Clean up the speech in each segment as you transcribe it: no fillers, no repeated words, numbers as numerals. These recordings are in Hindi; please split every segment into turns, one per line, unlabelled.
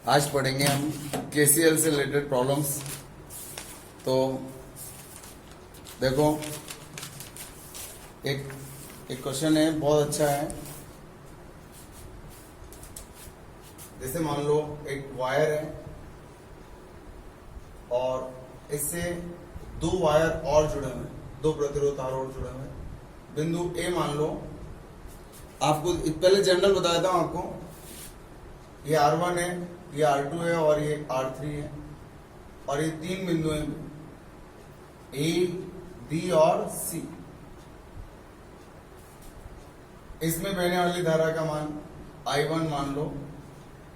आज पढ़ेंगे हम केसीएल से रिलेटेड प्रॉब्लम्स। तो देखो एक क्वेश्चन है, बहुत अच्छा है। जैसे मान लो एक वायर है और इससे दो वायर और जुड़े हुए हैं, दो प्रतिरोध तार और जुड़े हुए हैं। बिंदु ए मान लो, आपको पहले जनरल बता देता हूं आपको। ये R1 है, ये R2 है और ये R3 है, और ये तीन बिंदु हैं A, B और C। इसमें बहने वाली धारा का मान I1 मान लो,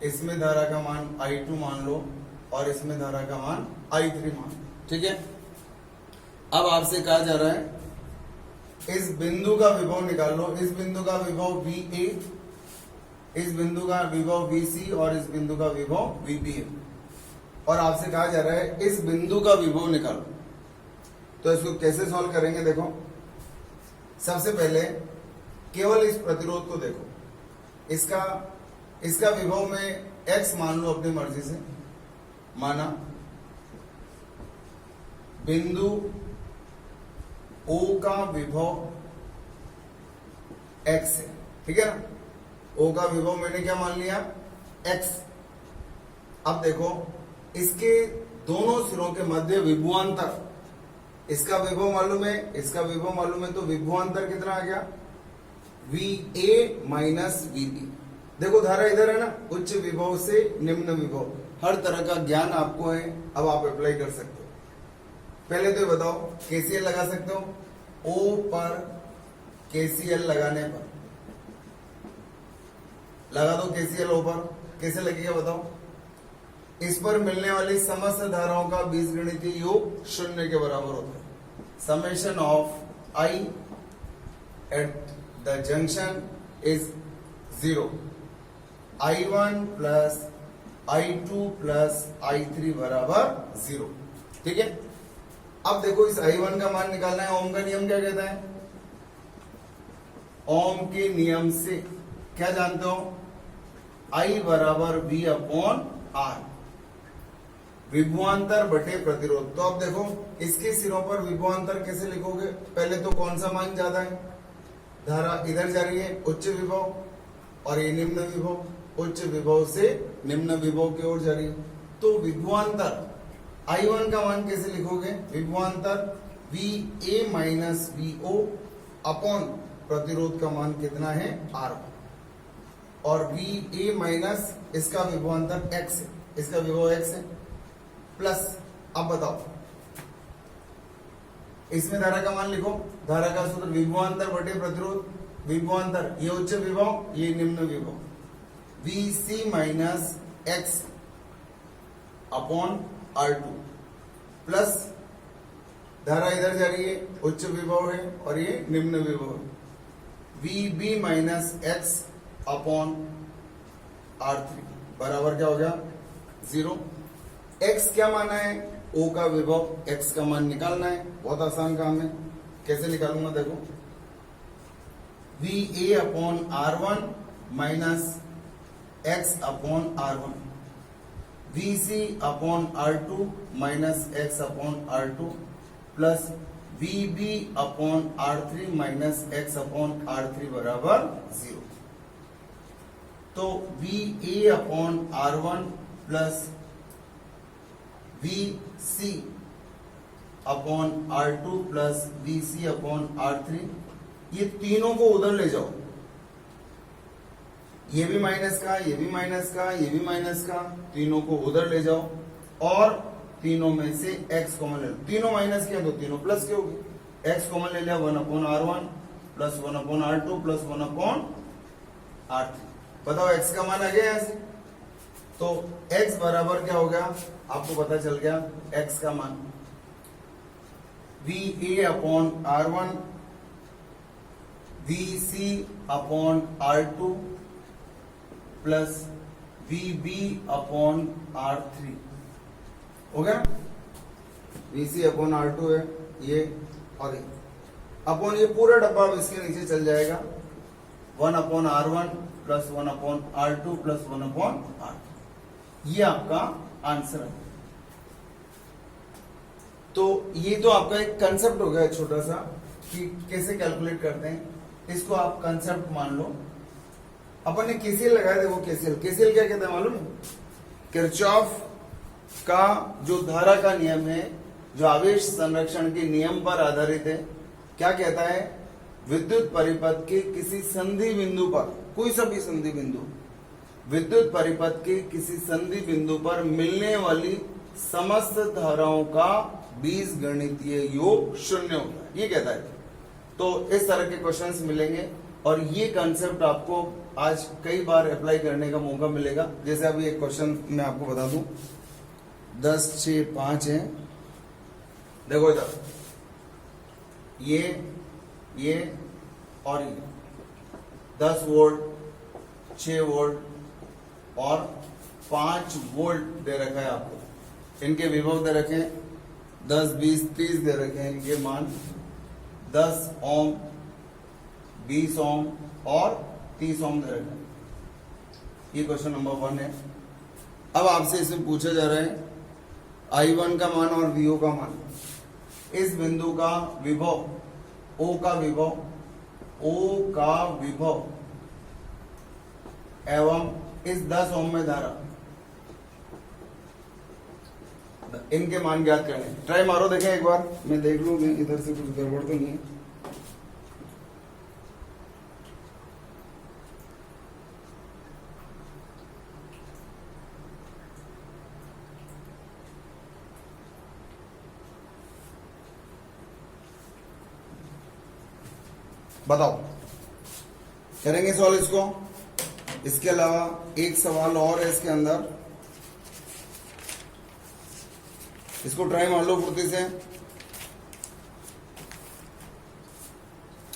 इसमें धारा का मान I2 मान लो, और इसमें धारा का मान I3 मान लो। ठीक है। अब आपसे कहा जा रहा है इस बिंदु का विभव निकाल लो। इस बिंदु का विभव VA, इस बिंदु का विभव VC और इस बिंदु का विभव VB है, और आपसे कहा जा रहा है इस बिंदु का विभव निकालो। तो इसको कैसे सॉल्व करेंगे? देखो, सबसे पहले केवल इस प्रतिरोध को देखो। इसका विभव में x मान लो अपनी मर्जी से। माना बिंदु O का विभव x है, ठीक है ना। O का विभव मैंने क्या मान लिया? x। अब देखो इसके दोनों सिरों के मध्य विभवांतर, इसका विभव मालूम है, इसका विभव मालूम है, तो विभवांतर कितना आ गया? VA minus VB। देखो धारा इधर है ना, उच्च विभव से निम्न विभव, हर तरह का ज्ञान आपको है, अब आप अप्लाई कर सकते हो। पहले तो ये बताओ, KCL लगा सकते हो? O पर KCL लगाने पर लगा दो KCL O पर। कैसे लगेगा बताओ? इस पर मिलने वाली समस्त धाराओं का बीजगणितीय योग 0 के बराबर होता है। Summation of I at the junction is 0। I1 plus I2 plus I3 बराबर 0। ठीक है। अब देखो इस I1 का मान निकालना है। ओम का नियम क्या कहता है? ओम के नियम से क्या जानते हो? I बराबर V अपॉन R, विभवांतर बटे प्रतिरोध। तो अब देखो इसके सिरों पर विभवांतर कैसे लिखोगे? पहले तो कौन सा मान ज्यादा है? धारा इधर जा रही है उच्च विभव, और ये निम्न विभव, उच्च विभव से निम्न विभव की ओर जा रही है। तो विभवांतर I1 का मान कैसे लिखोगे? विभवांतर VA माइनस VO अपॉन प्रतिरोध का मान कितना है? R, और VA माइनस इसका विभवांतर X है, इसका विभव X है, प्लस अब बताओ इसमें धारा का मान लिखो। धारा का सूत्र विभवांतर बटे प्रतिरोध। विभवांतर ये उच्च विभव, ये निम्न विभव, VC minus X upon R2, plus धारा इधर जा रही है, उच्च विभव है और ये निम्न विभव है, VB minus X upon R3 बराबर क्या हो गया? 0। X क्या माना है? O का विभव, X का मान निकालना है। बहुत आसान काम है। कैसे निकालूंगा? देखो, VA upon R1 minus X upon R1, VC upon R2 minus X upon R2, plus VB upon R3 minus X upon R3 बराबर 0। तो VA upon R1 plus VC upon R2 plus VC upon R3, ये तीनों को उधर ले जाओ। ये भी माइनस का, ये भी माइनस का, ये भी माइनस का, तीनों को उधर ले जाओ, और तीनों में से x कॉमन ले लो। तीनों माइनस किया तो तीनों प्लस के होगी। x कॉमन ले लिया, 1 upon R1 plus 1 upon R2 plus 1 upon R3। बताओ x का मान आ गया यहां से, तो x बराबर क्या हो गया? आपको पता चल गया x का मान VA upon R1, VC upon R2 plus VB upon R3 हो गया। VC अपॉन R2 है ये, और अपॉन ये पूरा डब्बा अब इसके नीचे चल जाएगा। 1 upon R1 plus 1 upon R2 plus 1 upon R3। ये आपका आंसर है। तो ये तो आपका एक कंसेप्ट हो गया छोटा सा कि कैसे कैलकुलेट करते हैं, इसको आप कंसेप्ट मान लो। अपन ने केसीएल लगाया, देखो केसीएल, केसीएल क्या कहते हैं मालूम है? किरचॉफ का जो धारा का नियम है, जो आवेश संरक्षण के नियम पर आधारित है, क्या कहता है? विद्युत परिपथ के किसी संधि बिंदु पर, कोई सा भी संधि बिंदु, विद्युत परिपथ के किसी संधि बिंदु पर मिलने वाली समस्त धाराओं का बीजगणितीय योग शून्य होता है, ये कहता है। तो इस तरह के क्वेश्चंस मिलेंगे और ये कंसेप्ट आपको आज कई बार अप्लाई करने का मौका मिलेगा। जैसे अभी एक क्वेश्चन मैं आपको बता दूं, 10, 6, 5 है। देखो इधर ये और ये 10 वोल्ट, 6 वोल्ट और 5 वोल्ट दे रखा है आपको। इनके विभव दे रखे हैं 10, 20, 30 दे रखे हैं इनके मान, 10 ओम, 20 ओम और 30 ओम दे रखे हैं। ये क्वेश्चन नंबर 1 है। अब आपसे इसमें पूछा जा रहा है I1 का मान और VO का मान। इस बिंदु का विभव, O का विभव एवं इस 10 ओम में धारा, इनके मान ज्ञात करने। ट्राई मारो, देखें एक बार, मैं देख लूं मैं इधर से कुछ गड़बड़ तो नहीं है। बताओ, करेंगे सॉल्व इसको। इसके अलावा एक सवाल और है इसके अंदर, इसको ट्राई मार लो फुर्ती से।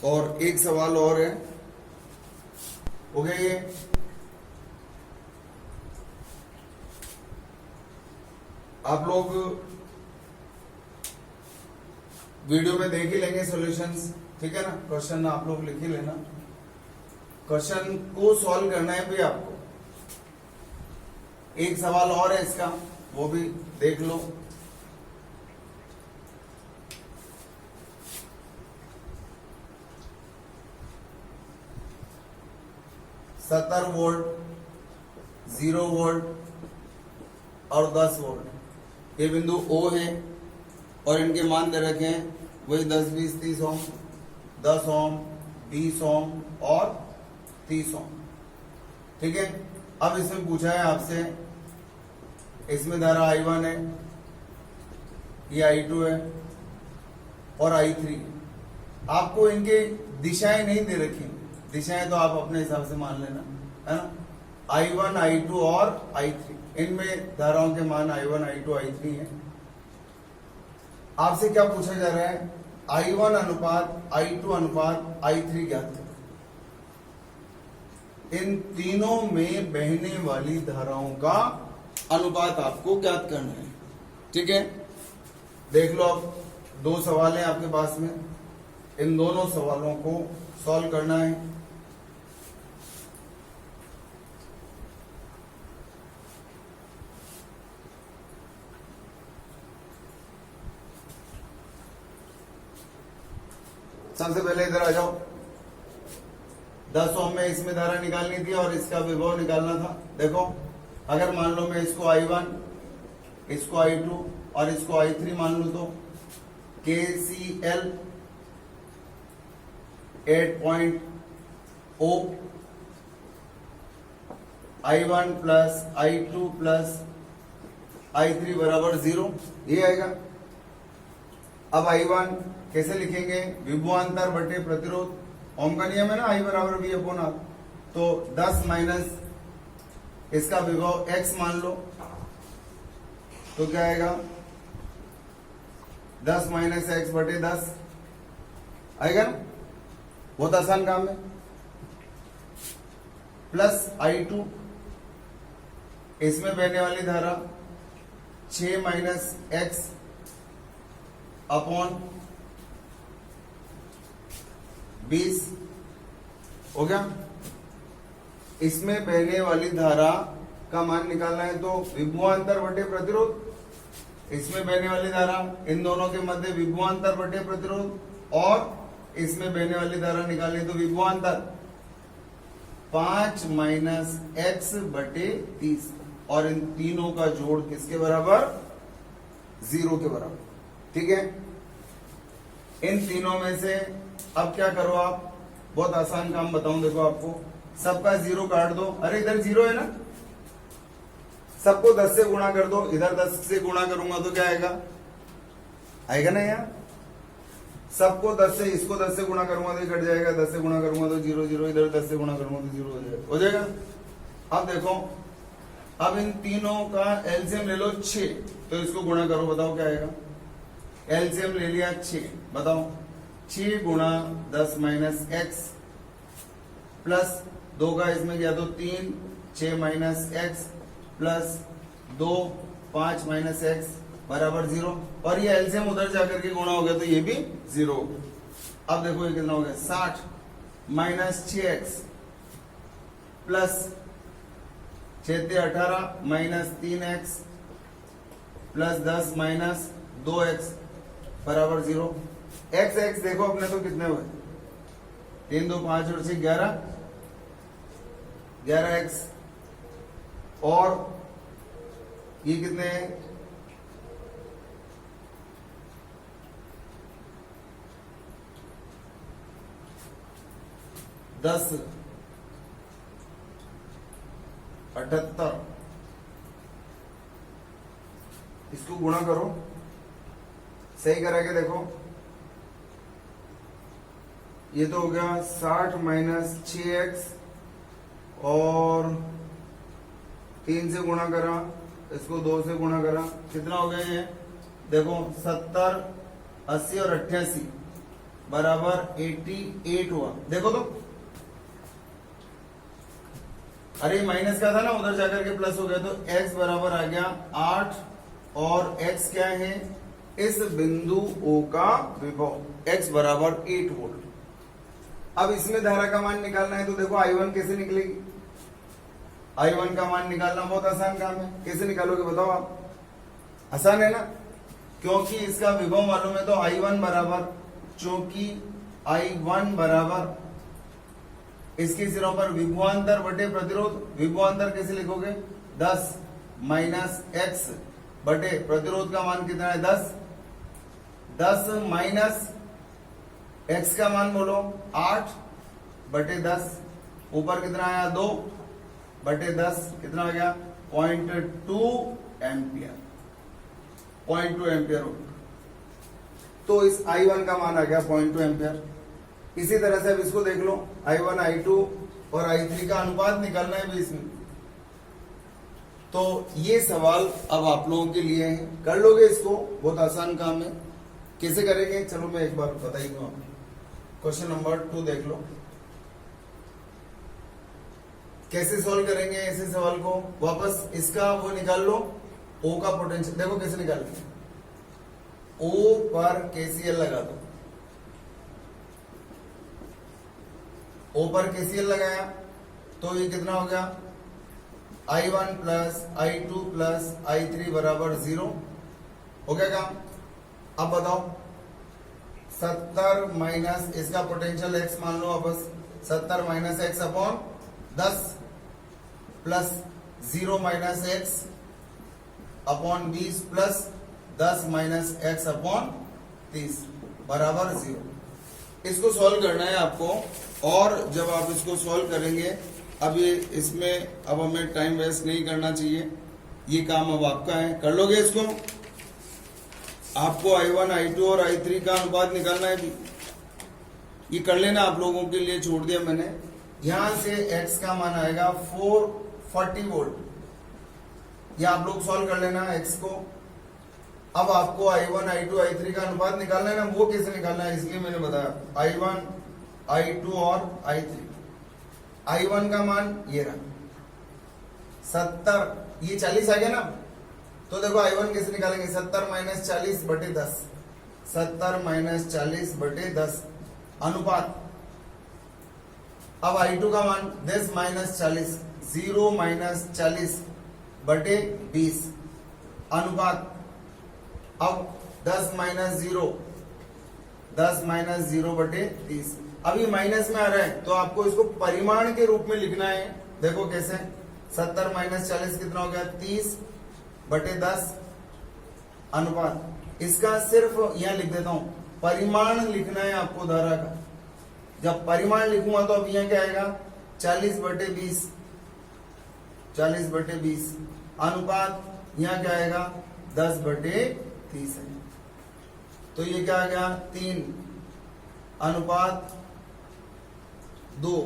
और एक सवाल और है, हो गया ये। आप लोग वीडियो में देख ही लेंगे सॉल्यूशंस, ठीक है ना? क्वेश्चन आप लोग लिख ही लेना। क्वेश्चन को सॉल्व करना है भी आपको। एक सवाल और है इसका, वो भी देख लो। सत्तर वोल्ट, 0 वोल्ट और 10 वोल्ट, ये बिंदु O है और इनके मान दे रखे हैं वही 10, 20, 30 ओम, 10 ओम, 20 ओम और 30 ओम, ठीक है। अब इसमें पूछा है आपसे, इसमें धारा I1 है, ये I2 है और I3। आपको इनके दिशाएं नहीं दे रखी, दिशाएं तो आप अपने हिसाब से मान लेना, है ना? I1, I2 और I3, इनमें धाराओं के मान I1, I2, I3 है। आपसे क्या पूछा जा रहा है? I1 अनुपात I2 अनुपात I3 ज्ञात करो। इन तीनों में बहने वाली धाराओं का अनुपात आपको ज्ञात करना है, ठीक है। देख लो, अब 2 सवाल हैं आपके पास में, इन दोनों सवालों को सॉल्व करना है। सबसे पहले इधर आ जाओ। 10 ओम में इसमें धारा निकालनी थी और इसका विभव निकालना था। देखो, अगर मान लो मैं इसको I1, इसको I2 और इसको I3 मान लूं तो KCL 8.0 I1 plus I2 plus I3 बराबर 0, ये आएगा। अब I1 कैसे लिखेंगे? विभवांतर बटे प्रतिरोध, ओम का नियम है ना, I बराबर V अपॉन R। तो 10 माइनस इसका विभव X मान लो, तो क्या आएगा? 10 माइनस X बटे 10 आएगा ना? बहुत आसान काम है। प्लस I2, इसमें बहने वाली धारा 6 माइनस X अपॉन 20 हो गया। इसमें बहने वाली धारा का मान निकालना है तो विभवांतर बटे प्रतिरोध, इसमें बहने वाली धारा, इन दोनों के मध्य विभवांतर बटे प्रतिरोध, और इसमें बहने वाली धारा निकालनी तो विभवांतर 5 माइनस एक्स बटे 30, और इन तीनों का जोड़ किसके बराबर? 0 के बराबर। ठीक है, इन तीनों में से अब क्या करो आप, बहुत आसान काम बताऊं, देखो आपको सबका 0 काट दो। अरे इधर 0 है ना, सबको 10 से गुणा कर दो, इधर 10 से गुणा करूंगा तो क्या आएगा? आएगा ना यार, सबको 10 से, इसको 10 से गुणा करूंगा तो कट जाएगा, 10 से गुणा करूंगा तो 0 0, इधर 10 से गुणा करूंगा तो 0 हो जाएगा। अब देखो, अब इन तीनों का एलसीएम ले लो 6, तो इसको गुणा करो, बताओ क्या आएगा? एलसीएम ले लिया 6, बताओ 6 गुणा 10 माइनस एक्स प्लस 2 का इसमें गया तो 3, 6 minus x plus 2, 5 minus x बराबर 0, और ये एलसीएम उधर जाकर के गुणा हो गया तो ये भी 0 हो गया। अब देखो ये कितना हो गया? 60 माइनस 6x प्लस 6 से 18 minus 3x plus 10 minus 2x बराबर 0। x देखो अपने तो कितने हुए? 3 2 5 और 6 11, 11x, और ये कितने हैं? 10 78, इसको गुणा करो, सही करा के देखो, ये तो हो गया 60 माइनस 6x, और 3 से गुणा करा, इसको 2 से गुणा करा, कितना हो गया ये? देखो 70, 80 और 88 बराबर 88 हुआ। देखो तो, अरे माइनस का था ना, उधर जाकर के प्लस हो गया, तो x बराबर आ गया 8, और x क्या है? इस बिंदु O का विभव, x बराबर 8 वोल्ट। अब इसमें धारा का मान निकालना है तो देखो I1 कैसे निकलेगी? I1 का मान निकालना बहुत आसान काम है, कैसे निकालोगे बताओ आप? आसान है ना, क्योंकि इसका विभव मालूम है तो I1 बराबर, चूंकि I1 बराबर इसके सिरों पर विभवांतर बटे प्रतिरोध, विभवांतर कैसे लिखोगे? 10 माइनस एक्स बटे प्रतिरोध का मान कितना है? 10, 10 माइनस एक्स का मान बोलो 8 बटे 10, ऊपर कितना आया? 2 बटे 10, कितना आ गया? 0.2 एम्पियर, 0.2 एम्पियर। तो इस I1 का मान आ गया 0.2 एम्पियर। इसी तरह से अब इसको देख लो, I1 I2 और I3 का अनुपात निकालना है बीच में। तो ये सवाल अब आप लोगों के लिए है, कर लोगे इसको, बहुत आसान काम है। कैसे करेंगे चलो मैं एक बार बताई दूं आपको। क्वेश्चन नंबर 2 देख लो, कैसे सॉल्व करेंगे ऐसे सवाल को। वापस इसका वो निकाल लो, O का पोटेंशियल देखो कैसे निकालते हैं। O पर KCL लगा दो, O पर KCL लगाया तो ये कितना हो गया? I1 plus I2 plus I3 बराबर 0 हो गया काम। अब बताओ 70 माइनस इसका पोटेंशियल x मान लो वापस, 70 minus x upon 10 plus 0 minus x upon 20 plus 10 minus x upon 30 बराबर 0। इसको सॉल्व करना है आपको, और जब आप इसको सॉल्व करेंगे, अब ये इसमें अब हमें टाइम वेस्ट नहीं करना चाहिए, ये काम अब आपका है, कर लोगे इसको। आपको I1 I2 और I3 का अनुपात निकालना है भी, ये कर लेना, आप लोगों के लिए छोड़ दिया मैंने। यहां से x का मान आएगा 440 वोल्ट, ये आप लोग सॉल्व कर लेना x को। अब आपको I1 I2 I3 का अनुपात निकालना है ना, वो कैसे निकालना है इसलिए मैंने बताया। I1 I2 और I3, I1 का मान ये रहा 70, ये 40 आ गया ना, तो देखो I1 कैसे निकालेंगे? 70 माइनस 40 बटे 10, 70 माइनस 40 बटे 10 अनुपात। अब I2 का मान 10 माइनस 40, 0 माइनस 40 बटे 20 अनुपात। अब 10 माइनस 0, 10 माइनस 0 बटे 30। अभी माइनस में आ रहा है तो आपको इसको परिमाण के रूप में लिखना है। देखो कैसे, 70 माइनस 40 कितना हो गया, 30 बटे 10 अनुपात। इसका सिर्फ यहां लिख देता हूं, परिमाण लिखना है आपको धारा का। जब परिमाण लिखूंगा तो अब यहां क्या आएगा, 40 बटे 20, 40 बटे 20 अनुपात यहां क्या आएगा, 10 बटे 30 है। तो ये क्या आ गया, 3 अनुपात 2,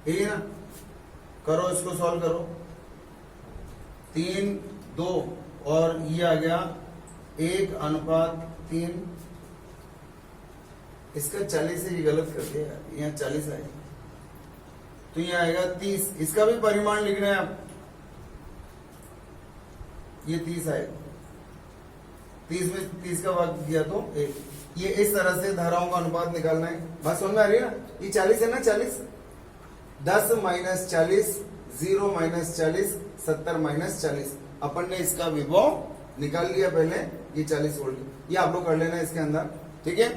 ठीक है ना। करो इसको, सॉल्व करो, 3 2 और ये आ गया 1 अनुपात 3। इसका 40 से ये गलत कर दिया, यहाँ 40 आएगा तो ये आएगा 30। इसका भी परिमाण लिखना है आप, ये 30 आएगा, 30 में 30 का भाग दिया तो 1। ये इस तरह से धाराओं का अनुपात निकालना है। बात समझ में आ रही है ना। ये 40 है ना, 40 10 माइनस 40, 0 माइनस 40, 70 माइनस 40। अपन ने इसका विभव निकाल लिया पहले, ये 40 वोल्ट। ये आप लोग कर लेना इसके अंदर, ठीक है।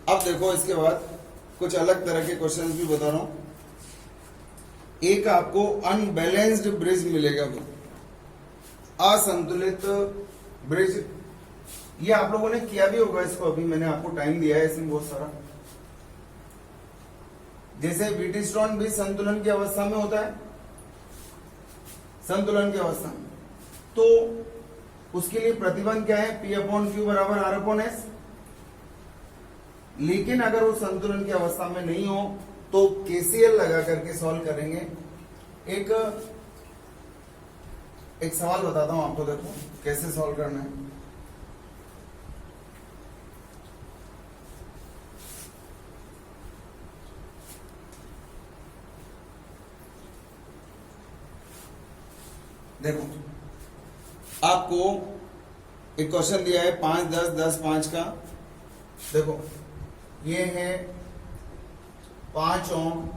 अब देखो इसके बाद कुछ अलग तरह के क्वेश्चंस भी बता रहा हूं। एक आपको अनबैलेंस्ड ब्रिज मिलेगा, असंतुलित ब्रिज। ये आप लोगों ने किया भी होगा इसको, अभी मैंने आपको टाइम दिया है इसमें बहुत सारा। जैसे व्हीटस्टोन भी संतुलन की अवस्था में होता है, संतुलन की अवस्था में, तो उसके लिए प्रतिबंध क्या है, P अपॉन क्यू बराबर R अपॉन एस। लेकिन अगर वो संतुलन की अवस्था में नहीं हो तो KCL लगा करके सॉल्व करेंगे। एक सवाल बताता हूं आपको, देखो कैसे सॉल्व करना है। देखो आपको एक क्वेश्चन दिया है 5 10 10 5 का। देखो ये है 5 ओम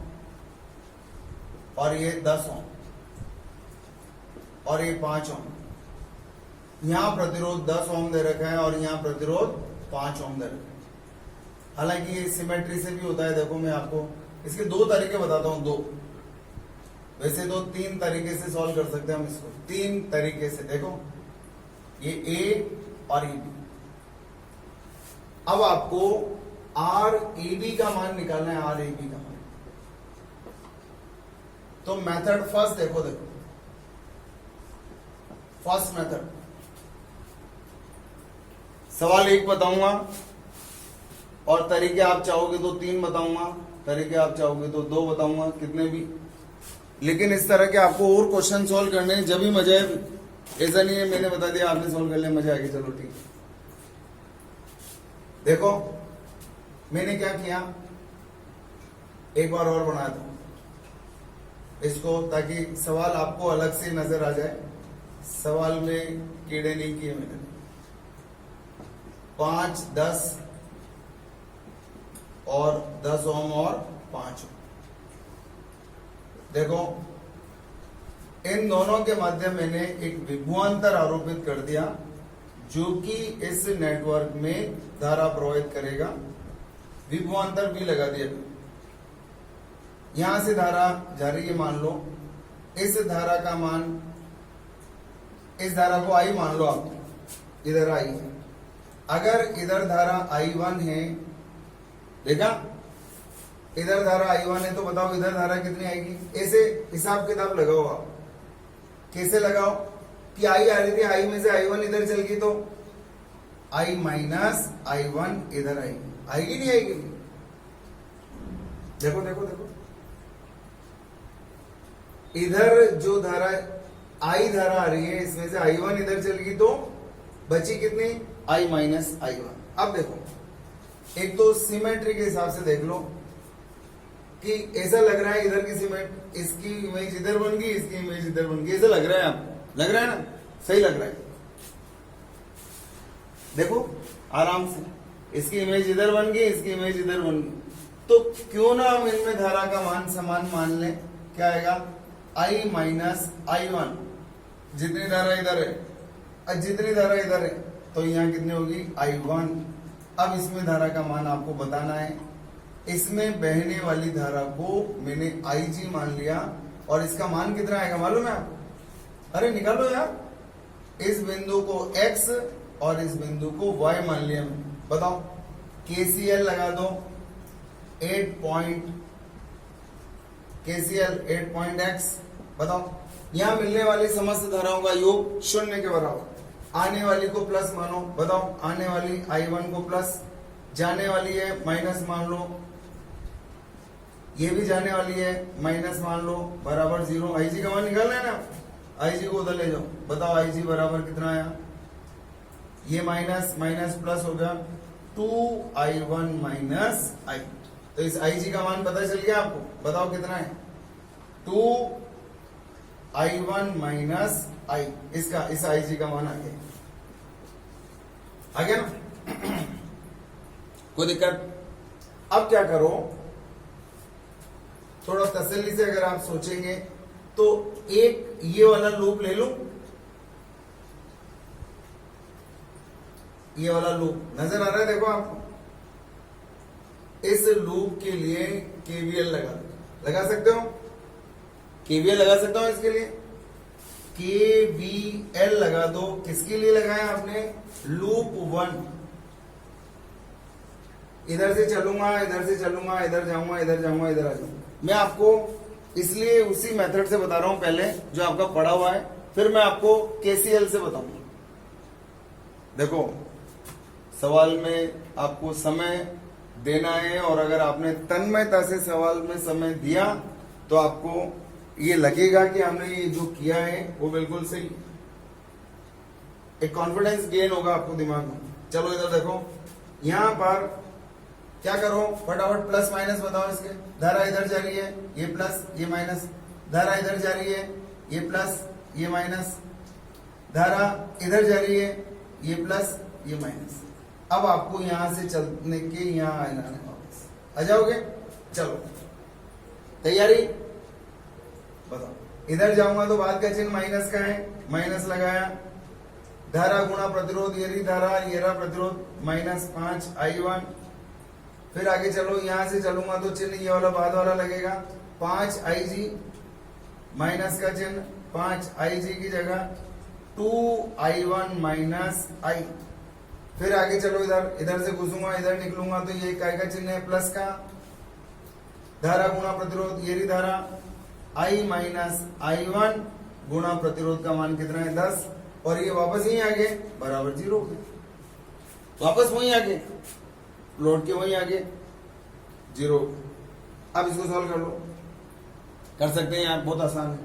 और ये 10 ओम और ये 5 ओम। यहां प्रतिरोध 10 ओम दे रखा है और यहां प्रतिरोध 5 ओम दे रखा है। हालांकि ये सिमेट्री से भी होता है। देखो मैं आपको इसके 2 तरीके बताता हूं, 2, वैसे तो 3 तरीके से सॉल्व कर सकते हैं हम इसको, 3 तरीके से। देखो ये A और ये B। अब आपको RAB का मान निकालना है, RAB का मान। तो मेथड फर्स्ट देखो फर्स्ट मेथड, सवाल 1 बताऊंगा और तरीके आप चाहोगे तो 3 बताऊंगा, तरीके आप चाहोगे तो 2 बताऊंगा, कितने भी। लेकिन इस तरह के आपको और क्वेश्चन सॉल्व करने जब भी मजा है। ऐसा नहीं है मैंने बता दिया आपने सॉल्व कर लिया, मजा आ गया, चलो ठीक। देखो मैंने क्या किया, एक बार और बना दूं इसको ताकि सवाल आपको अलग से नजर आ जाए। सवाल में कीड़े नहीं किए मैंने। 5 10 और 10 ओम और 5 ओम। देखो इन दोनों के मध्य मैंने एक विभवांतर आरोपित कर दिया जो कि इस नेटवर्क में धारा प्रवाहित करेगा। विभवांतर भी लगा दिया। यहां से धारा जा रही है, मान लो इस धारा का मान, इस धारा को I मान लो आप, इधर I है। अगर इधर धारा I1 है, देखा इधर धारा I1 है, तो बताओ इधर धारा कितनी आएगी। ऐसे हिसाब किताब लगाओ आप। कैसे लगाओ कि I आ रही थी, I में से I1 इधर चल गई तो I माइनस I1 इधर आएगी, आएगी नहीं आएगी। देखो देखो देखो इधर जो धारा I धारा आ रही है, इसमें से I1 इधर चल गई तो बची कितनी, I माइनस I1। अब देखो एक तो सिमेट्री के हिसाब से देख लो कि ऐसा लग रहा है इधर की सीमेंट, इसकी इमेज इधर बन गई, इसकी इमेज इधर बन गई, ऐसा लग रहा है आपको, लग रहा है ना, सही लग रहा है। देखो आराम से, इसकी इमेज इधर बन गई, इसकी इमेज इधर बन गई, तो क्यों ना हम इनमें धारा का मान समान मान लें। क्या आएगा I माइनस I1, जितनी धारा इधर है और जितनी धारा इधर है तो यहाँ कितनी होगी I1। अब इसमें धारा का मान आपको बताना है। इसमें बहने वाली धारा को मैंने IG मान लिया और इसका मान कितना आएगा मालूम है आपको? अरे निकालो यार, इस बिंदु को X और इस बिंदु को Y मान लिया मैंने। बताओ KCL लगा दो, 8 बताओ, यहां मिलने वाली समस्त धाराओं का योग शून्य के बराबर, आने वाली को प्लस मानो। बताओ आने वाली I1 को प्लस, जाने वाली है माइनस मान लो, ये भी जाने वाली है माइनस मान लो, बराबर 0। IG का मान निकालना है ना, IG को उधर ले जाओ। बताओ IG बराबर कितना आया, ये माइनस माइनस प्लस हो गया 2I1 माइनस I। तो इस IG का मान पता चल गया आपको? बताओ कितना है 2I1 माइनस I। इसका इस IG का मान आ गया ना? कोई दिक्कत? अब क्या करो, थोड़ा तसल्ली से अगर आप सोचेंगे तो एक ये वाला लूप ले लो, ये वाला लूप नजर आ रहा है देखो आपको। इस लूप के लिए KVL लगा सकते हो, KVL लगा सकता हूं इसके लिए, KVL लगा दो। किसके लिए लगाया आपने? लूप 1। इधर से चलूंगा, इधर से चलूंगा, इधर जाऊंगा, इधर जाऊंगा, इधर आ जाऊंगा। मैं आपको इसलिए उसी मेथड से बता रहा हूं पहले जो आपका पढ़ा हुआ है, फिर मैं आपको KCL से बताऊंगा। देखो सवाल में आपको समय देना है और अगर आपने तन्मयता से सवाल में समय दिया तो आपको ये लगेगा कि हमने ये जो किया है वो बिल्कुल सही, एक कॉन्फिडेंस गेन होगा आपको दिमाग में। चलो इधर देखो, यहां पर क्या करो, फटाफट प्लस माइनस बताओ इसके। धारा इधर जा रही है, ये प्लस ये माइनस, धारा इधर जा रही है, ये प्लस ये माइनस, धारा इधर जा रही है, ये प्लस ये माइनस। अब आपको यहां से चलने के यहां आना है, वापस आ जाओगे। चलो तैयारी बताओ, इधर जाऊंगा तो बाद का चिन्ह माइनस का है, माइनस लगाया, धारा गुणा प्रतिरोध, ये रही धारा, ये रहा प्रतिरोध, माइनस 5I1। फिर आगे चलो, यहां से चलूंगा तो चिन्ह ये वाला बाद वाला लगेगा, 5IG माइनस का चिन्ह, 5IG की जगह 2I1 माइनस I। फिर आगे चलो, इधर से घुसूंगा, इधर निकलूंगा तो ये काय का चिन्ह है प्लस का, धारा गुणा प्रतिरोध, ये रही धारा, I माइनस I1 गुणा प्रतिरोध का मान कितना है 10, और ये वापस यहीं आगे बराबर 0 हो गया, वापस वहीं आगे लौट के वहीं आगे 0। अब इसको सॉल्व कर लो, कर सकते हैं यार, बहुत आसान है,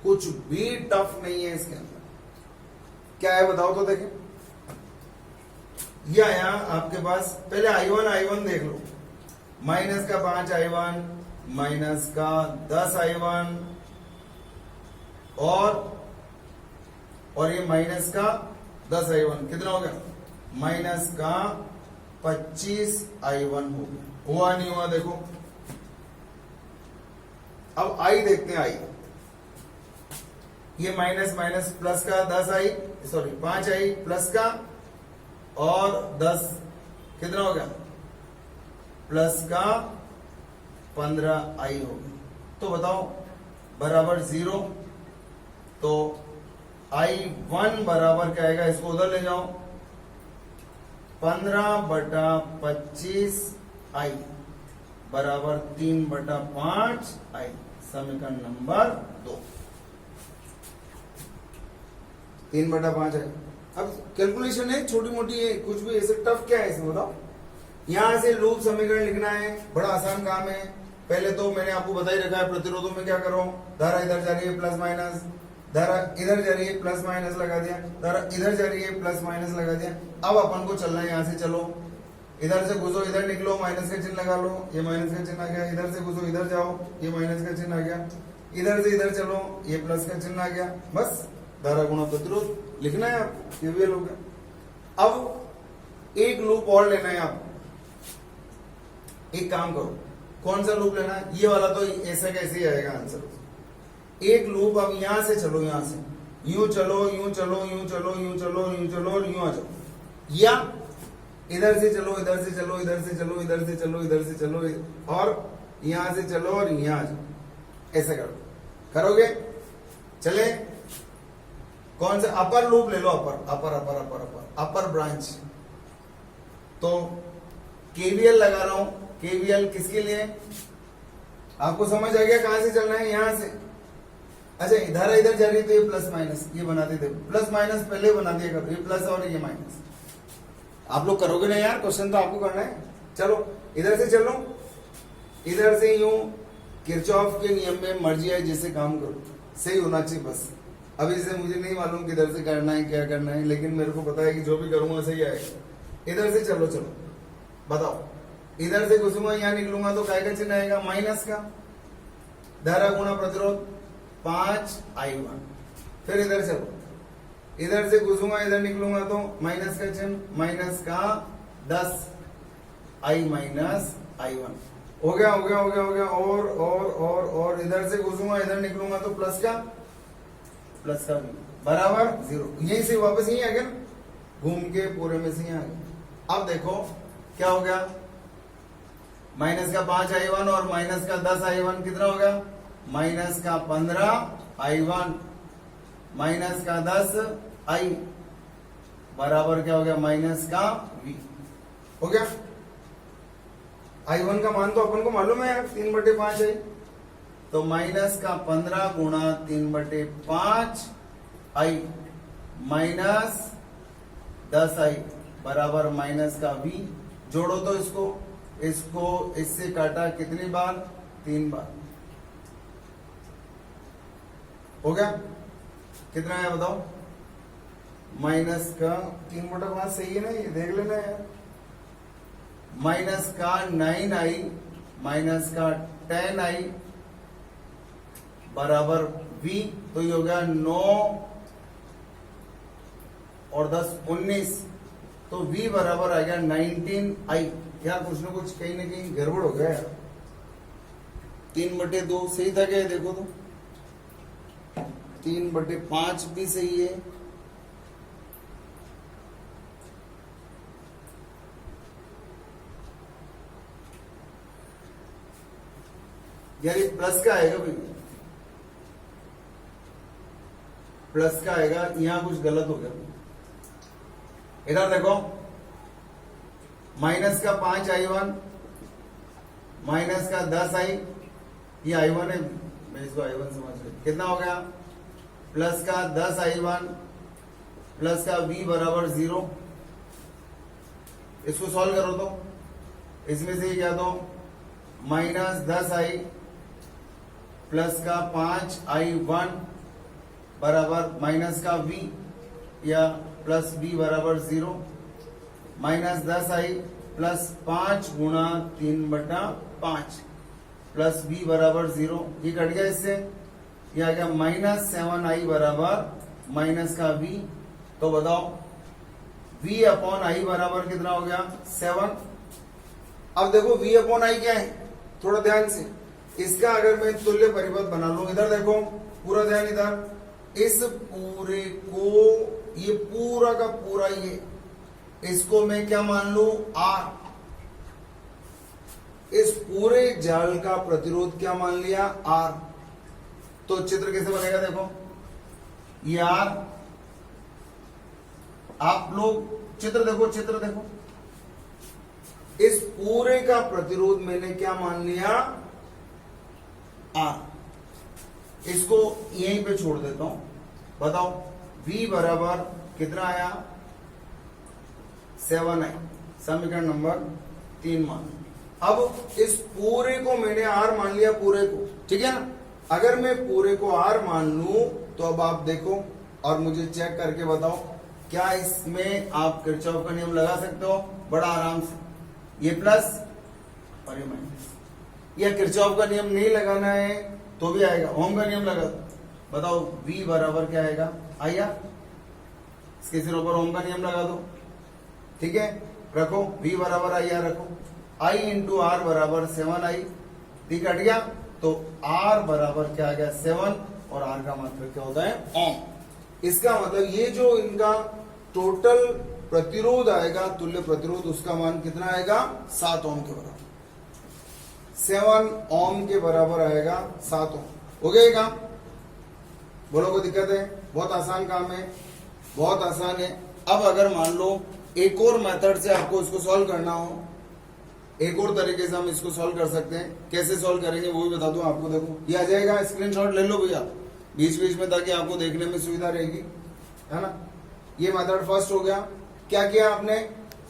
कुछ भी टफ नहीं है इसके अंदर। क्या है बताओ तो देखें। ये आया आपके पास, पहले I1 देख लो, माइनस का 5I1 माइनस का 10I1 और ये माइनस का 10I1 कितना हो गया, माइनस का 25I1 हो गया। हुआ नहीं हुआ देखो। अब I देखते हैं, I ये माइनस माइनस प्लस का 10I, सॉरी 5I प्लस का और 10 कितना हो गया, प्लस का 15I हो गया। तो बताओ बराबर 0, तो I1 बराबर क्या आएगा, इसको उधर ले जाओ, 15/25I बराबर 3/5I, समीकरण नंबर 2, 3/5 है। अब कैलकुलेशन है छोटी मोटी है, कुछ भी ऐसे टफ क्या है इसमें बताओ। यहां से लूप समीकरण लिखना है, बड़ा आसान काम है। पहले तो मैंने आपको बता ही रखा है, प्रतिरोधों में क्या करो, धारा इधर जा रही है प्लस माइनस, धारा इधर जा रही है प्लस माइनस लगा दिया, धारा इधर जा रही है प्लस माइनस लगा दिया। अब अपन को चलना है, यहां से चलो, इधर से घुसो, इधर निकलो, माइनस का चिन्ह लगा लो, ये माइनस का चिन्ह आ गया, इधर से घुसो, इधर जाओ, ये माइनस का चिन्ह आ गया, इधर से इधर चलो, ये प्लस का चिन्ह आ गया। बस धारा गुणा प्रतिरोध लिखना है आपको, ये भी हो गया। अब एक लूप और लेना है आपको। एक काम करो, कौन सा लूप लेना है? ये वाला तो ऐसा कैसे ही आएगा आंसर। एक लूप अब यहां से चलो, यहां से यूं चलो, यूं चलो, यूं चलो, यूं चलो, यूं चलो और यूं आ जाओ, या इधर से चलो, इधर से चलो, इधर से चलो, इधर से चलो, इधर से चलो और यहां से चलो और यहां आ जाओ। ऐसा करो, करोगे? चले, कौन सा? अपर लूप ले लो, अपर अपर अपर अपर अपर अपर ब्रांच। तो केवीएल लगा रहा हूं। केवीएल किसके लिए? आपको समझ आ गया कहां से चलना है? यहां से। अच्छा, इधर इधर जा रही है तो ये प्लस माइनस, ये बनाते थे प्लस माइनस, पहले बना दिया करो, ये प्लस और ये माइनस। आप लोग करोगे ना यार, क्वेश्चन तो आपको करना है। चलो इधर से चलो, इधर से यूं किरचॉफ के नियम में मर्जी है जैसे काम करो, सही होना चाहिए बस। अभी से मुझे नहीं मालूम किधर से करना है, क्या करना है, लेकिन मेरे को पता है कि जो भी करूंगा सही आएगा। इधर से चलो, चलो बताओ, इधर से घुसूंगा, यहां निकलूंगा तो काय का चिन्ह आएगा? माइनस का। धारा गुणा प्रतिरोध 5i1। फिर इधर चलो, इधर से घुसूंगा, इधर निकलूंगा तो माइनस का चिन्ह, माइनस का 10i माइनस i1। हो गया, हो गया, हो गया, हो गया। और इधर से घुसूंगा, इधर निकलूंगा तो प्लस का बराबर 0। यहीं से वापस यहीं आ गया, घूम के पूरे में से यहां आ गया। अब देखो क्या हो गया? माइनस का 5i1 और माइनस का 10i1 कितना हो गया? माइनस का 15i1 माइनस का 10i बराबर क्या हो गया? माइनस का v। हो गया? i1 का मान तो अपन को मालूम है यार, 3/5 है। तो माइनस का 15 गुणा 3/5 i माइनस 10i बराबर माइनस का v। जोड़ो तो इसको इससे काटा कितनी बार? 3 बार। हो गया? कितना है बताओ? माइनस का 3/5 सही है ना? ये देख लेना यार। माइनस का 9i माइनस का 10i बराबर v। तो ये हो गया 9 और 10 19। तो v बराबर आ गया 19i। यार कुछ ना कुछ कहीं ना कहीं गड़बड़ हो गया यार। 3/2 सही था क्या? देखो तो 3/5 भी सही है। यार ये प्लस का आएगा भाई, प्लस का आएगा। यहां कुछ गलत हो गया। इधर देखो, माइनस का 5i1 माइनस का 10i, ये i1 है, मैं इसको i1 समझ रही। कितना हो गया? प्लस का 10i1 प्लस का v बराबर 0। इसको सॉल्व करो तो इसमें से क्या? तो माइनस 10i प्लस का 5i1 बराबर माइनस का v या प्लस v बराबर 0। माइनस 10i प्लस 5 गुणा 3/5 प्लस v बराबर 0। ये कट गया इससे, ये आ गया माइनस 7i बराबर माइनस का v। तो बताओ v अपॉन i बराबर कितना हो गया? 7। अब देखो v अपॉन i क्या है, थोड़ा ध्यान से। इसका अगर मैं तुल्य परिपथ बना लूं, इधर देखो, पूरा ध्यान इधर। इस पूरे को, ये पूरा का पूरा, ये इसको मैं क्या मान लू? R। इस पूरे जाल का प्रतिरोध क्या मान लिया? R। तो चित्र कैसे बनेगा? देखो ये R। आप लोग चित्र देखो, चित्र देखो। इस पूरे का प्रतिरोध मैंने क्या मान लिया? R। इसको यहीं पे छोड़ देता हूं। बताओ v बराबर कितना आया? 7i। समीकरण नंबर 3 मान। अब इस पूरे को मैंने R मान लिया, पूरे को, ठीक है ना? अगर मैं पूरे को R मान लूं तो अब आप देखो और मुझे चेक करके बताओ, क्या इसमें आप किरचॉफ का नियम लगा सकते हो बड़ा आराम से? ये प्लस और ये माइनस। या किरचॉफ का नियम नहीं लगाना है तो भी आएगा, ओम का नियम लगा दो। बताओ v बराबर क्या आएगा? आया, इसके सिरों पर ओम का नियम लगा दो, ठीक है? रखो v बराबर आया, रखो i इंटू आर बराबर 7i टी कट गया तो R बराबर क्या आ गया 7 और R का मात्रक क्या होता है ओम। इसका मतलब ये जो इनका टोटल प्रतिरोध आएगा तुल्य प्रतिरोध उसका मान कितना आएगा 7 ओम के बराबर, 7 ओम के बराबर आएगा 7 ओम। हो गया ये काम? बोलो कोई दिक्कत है? बहुत आसान काम है, बहुत आसान है। अब अगर मान लो एक और मेथड से आपको इसको सॉल्व करना हो, एक और तरीके से हम इसको सॉल्व कर सकते हैं। कैसे सॉल्व करेंगे वो भी बता दूं आपको। देखो ये आ जाएगा, स्क्रीनशॉट ले लो भैया बीच बीच में ताकि आपको देखने में सुविधा रहेगी, है ना। ये मेथड फर्स्ट हो गया। क्या किया आपने?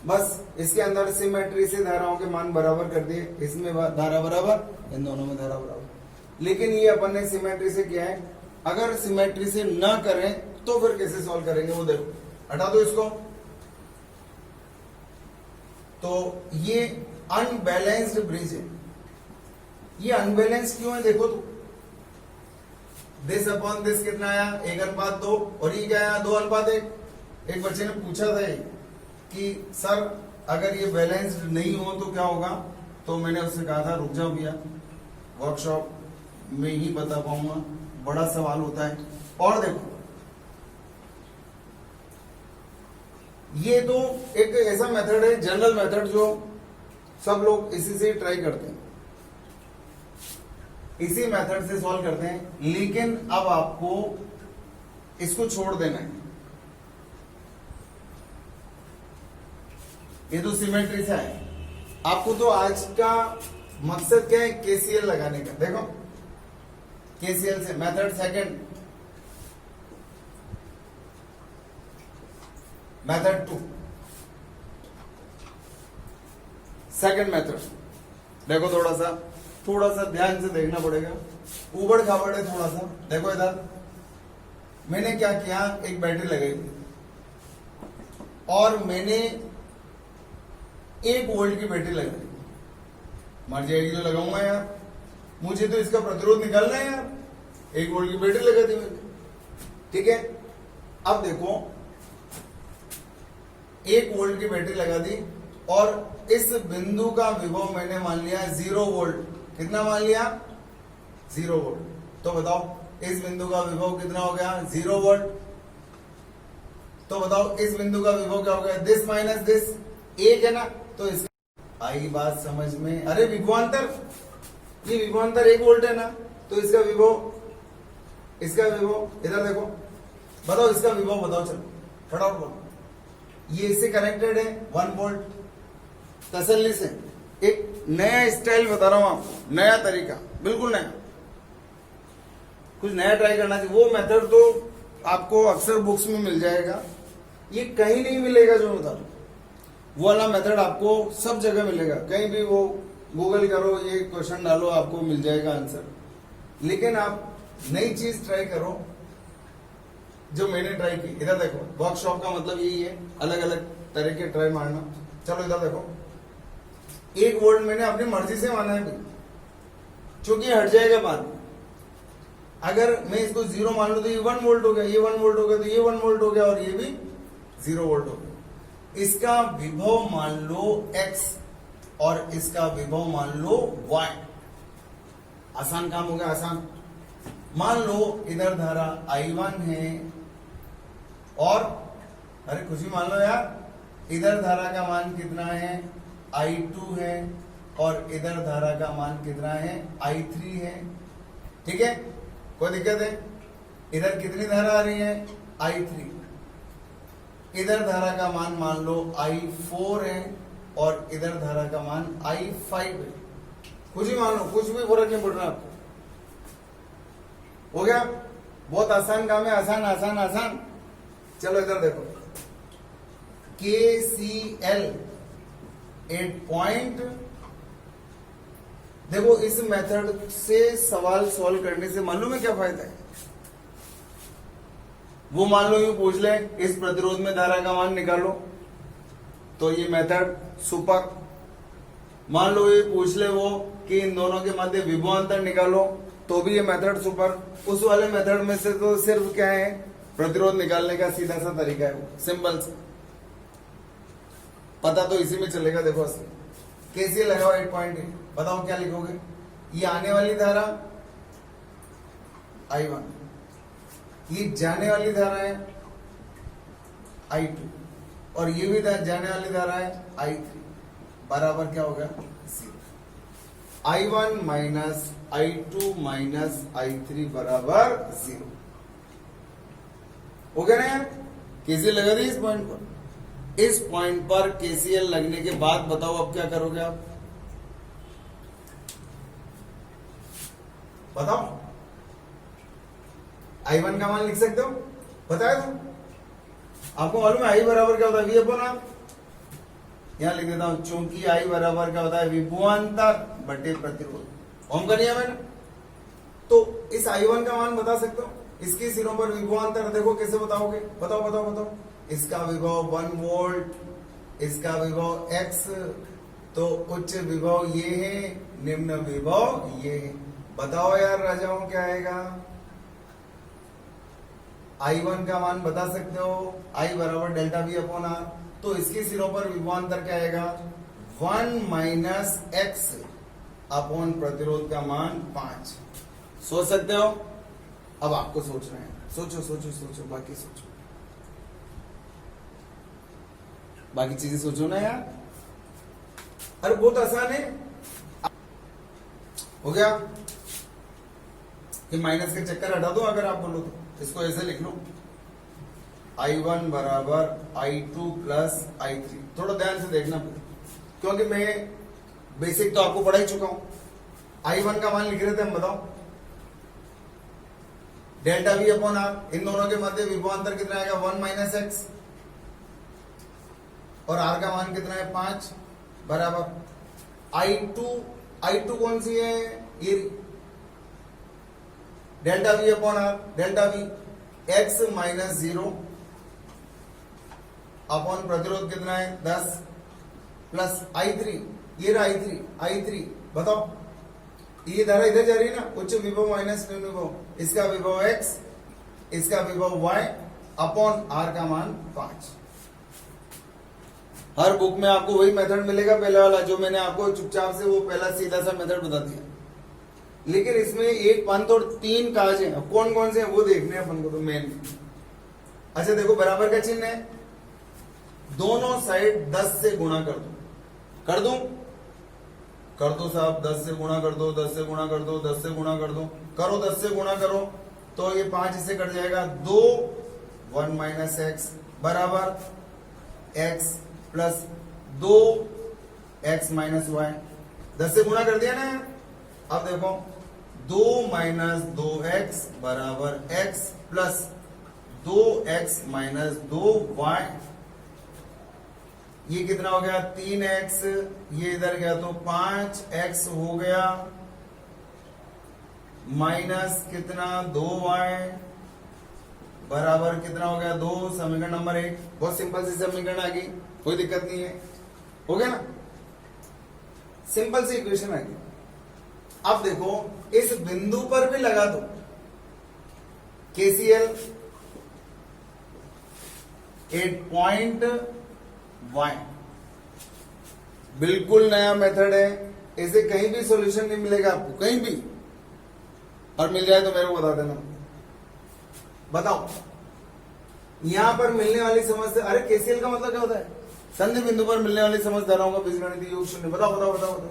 बस इसके अंदर सिमेट्री से धाराओं के मान बराबर कर दिए, इसमें धारा बराबर, इन दोनों में धारा बराबर। लेकिन ये अपन ने सिमेट्री से किया है, अगर सिमेट्री से ना करें तो फिर कैसे सॉल्व करेंगे वो देखो। हटा दो इसको। तो ये अनबैलेंस्ड ब्रिज है। ये अनबैलेंस क्यों है देखो तो, दिस अपॉन दिस कितना आया 1:2 और ये क्या आया 2:1। एक बच्चे ने पूछा था कि सर अगर ये बैलेंस्ड नहीं हो तो क्या होगा, तो मैंने उससे कहा था रुक जाओ भैया, वर्कशॉप में ही बता पाऊंगा, बड़ा सवाल होता है। और देखो ये तो एक ऐसा मेथड है, जनरल मेथड, जो सब लोग इसी से ट्राई करते हैं, इसी मेथड से सॉल्व करते हैं। लेकिन अब आपको इसको छोड़ देना है। ये तो सिमेट्री से है। आपको तो आज का मकसद क्या है, केसीएल लगाने का। देखो केसीएल से method second, method 2, second method. देखो थोड़ा सा ध्यान से देखना पड़ेगा, उबड़ खाबड़ है थोड़ा सा। देखो इधर मैंने क्या किया, एक बैटरी लगाई और मैंने 1 वोल्ट की बैटरी लगा दी। मर जाएगी तो लगाऊंगा यार, मुझे तो इसका प्रतिरोध निकालना है यार। 1 वोल्ट की बैटरी लगा दी मैंने, ठीक है। अब देखो 1 वोल्ट की बैटरी लगा दी और इस बिंदु का विभव मैंने मान लिया 0 वोल्ट। कितना मान लिया? 0 वोल्ट। तो बताओ इस बिंदु का विभव कितना हो गया? 0 वोल्ट। तो बताओ इस बिंदु का विभव क्या हो गया? दिस माइनस दिस, 1 है ना। तो इस आई बात समझ में? अरे विभवांतर, ये विभवांतर 1 वोल्ट है ना, तो इसका विभव इधर देखो, बताओ इसका विभव बताओ, चलो फटाफट बोलो। ये इससे कनेक्टेड है 1 वोल्ट। तसल्ली से एक नया स्टाइल बता रहा हूं आपको, नया तरीका, बिल्कुल नया, कुछ नया ट्राई करना चाहिए। वो मेथड तो आपको अक्सर बुक्स में मिल जाएगा, ये कहीं नहीं मिलेगा जो बता रहा। वो वाला मेथड आपको सब जगह मिलेगा, कहीं भी वो गूगल करो, ये क्वेश्चन डालो, आपको मिल जाएगा आंसर। लेकिन आप नई चीज ट्राई करो जो मैंने ट्राई की। इधर देखो, वर्कशॉप का मतलब यही है, अलग अलग तरह के ट्राई मारना। चलो इधर देखो, 1 वोल्ट मैंने अपनी मर्जी से माना है, क्योंकि हट जाएगा बाद में। अगर मैं इसको 0 मान लूं तो ये 1 वोल्ट हो गया, ये 1 वोल्ट हो गया, तो ये 1 वोल्ट हो गया और ये भी 0 वोल्ट हो गया। इसका विभव मान लो x और इसका विभव मान लो y। आसान काम हो गया, आसान। मान लो इधर धारा I1 है और अरे कुछ भी मान लो यार, इधर धारा का मान कितना है? I2 है और इधर धारा का मान कितना है? I3 है, ठीक है। कोई दिक्कत है? इधर कितनी धारा आ रही है? I3। इधर धारा का मान लो I4 है और इधर धारा का मान I5 है। कुछ भी मान लो, कुछ भी फर्क नहीं पड़ रहा आपको। हो गया? बहुत आसान काम है, आसान आसान आसान। चलो इधर देखो, KCL 8 पॉइंट। देखो इस मेथड से सवाल सॉल्व करने से मालूम है क्या फायदा है? वो मान लो यूं पूछ ले, इस प्रतिरोध में धारा का मान निकालो, तो ये मेथड सुपर। मान लो ये पूछ ले वो कि इन दोनों के मध्य विभवांतर निकालो, तो भी ये मेथड सुपर। उस वाले मेथड में से तो सिर्फ क्या है, प्रतिरोध निकालने का सीधा सा तरीका है, वो सिंपल सा, पता तो इसी में चलेगा। देखो केसीएल लगाओ 8 पॉइंट, बताओ क्या लिखोगे? ये आने वाली धारा I1, ये जाने वाली धारा है I2, और ये भी जाने वाली धारा है I3, बराबर क्या होगा 0। I1 minus I2 minus I3 बराबर 0 हो गया ना यार। केसीएल लगा दी इस पॉइंट पर। इस पॉइंट पर केसीएल लगने के बाद बताओ अब क्या करोगे आप, बताओ। I1 का मान लिख सकते हो, बताया था आपको, मालूम है I बराबर क्या होता है, V अपॉन R। यहां लिख देता हूं, चूंकि I बराबर क्या होता है, विभवांतर बटे प्रतिरोध। ओम का नियम है ना। तो इस I1 का मान बता सकते हो, इसके सिरों पर विभवांतर देखो कैसे बताओगे, बताओ बताओ बताओ। इसका विभव 1 वोल्ट, इसका विभव x, तो उच्च विभव ये है, निम्न विभव ये है। बताओ यार राजाओं क्या आएगा। I1 का मान बता सकते हो, I बराबर डेल्टा V अपॉन R, तो इसके सिरों पर विभवांतर क्या आएगा, 1 माइनस एक्स अपॉन प्रतिरोध का मान 5। सोच सकते हो। अब आपको सोचना है, सोचो सोचो सोचो, बाकी सोचो, बाकी चीजें सोचो ना यार। अरे बहुत आसान है, हो गया। कि माइनस के चक्कर हटा दो, अगर आप बोलो तो इसको ऐसे लिख लो, I1 बराबर I2 प्लस I3। थोड़ा ध्यान से देखना, क्योंकि मैं बेसिक तो आपको पढ़ा ही चुका हूं। I1 का मान लिख रहे थे हम, बताओ। डेल्टा V अपॉन R, इन दोनों के मध्य विभवांतर कितना आएगा, 1 माइनस एक्स, और R का मान कितना है 5, बराबर I2 कौन सी है, ये delta V upon R, delta V x minus 0 upon प्रतिरोध कितना है 10, प्लस I3, ये रहा I3, बताओ। ये धारा इधर जा रही है ना, उच्च विभव माइनस निम्न विभव, इसका विभव x, इसका विभव y अपॉन R का मान 5। हर बुक में आपको वही मेथड मिलेगा, पहले वाला जो मैंने आपको चुपचाप से वो पहला सीधा सा मेथड बता दिया। लेकिन इसमें एक पंथ और 3 काज हैं, कौन कौन से हैं वो देखने हैं अपन को, तो मेन। अच्छा देखो, बराबर का चिन्ह है, दोनों साइड 10 से गुणा कर दो, कर दो साहब, 10 से गुणा कर दो, 10 से गुणा कर दो, 10 से गुणा कर दो, करो 10 से गुणा करो, तो ये 5 इससे कट जाएगा, 2 1 माइनस एक्स बराबर x plus 2 x minus y. 10 से गुणा कर दिया ना। अब देखो, 2 माइनस 2x बराबर x plus 2x minus 2y। ये कितना हो गया, 3x, ये इधर गया तो 5x हो गया, माइनस कितना 2y बराबर कितना हो गया 2। समीकरण नंबर 1, बहुत सिंपल सी समीकरण आ गई, कोई दिक्कत नहीं है, हो गया ना, सिंपल सी इक्वेशन आ गई। अब देखो, इस बिंदु पर भी लगा दो केसीएल एट पॉइंट y, बिल्कुल नया मेथड है, इसे कहीं भी सॉल्यूशन नहीं मिलेगा आपको, कहीं भी, और मिल जाए तो मेरे को बता देना। बताओ, यहां पर मिलने वाली समस्या, अरे केसीएल का मतलब क्या होता है, संधि बिंदु पर मिलने वाली समस्या धाराओं का बीजगणितीय योग शून्य। बताओ बताओ बताओ बताओ।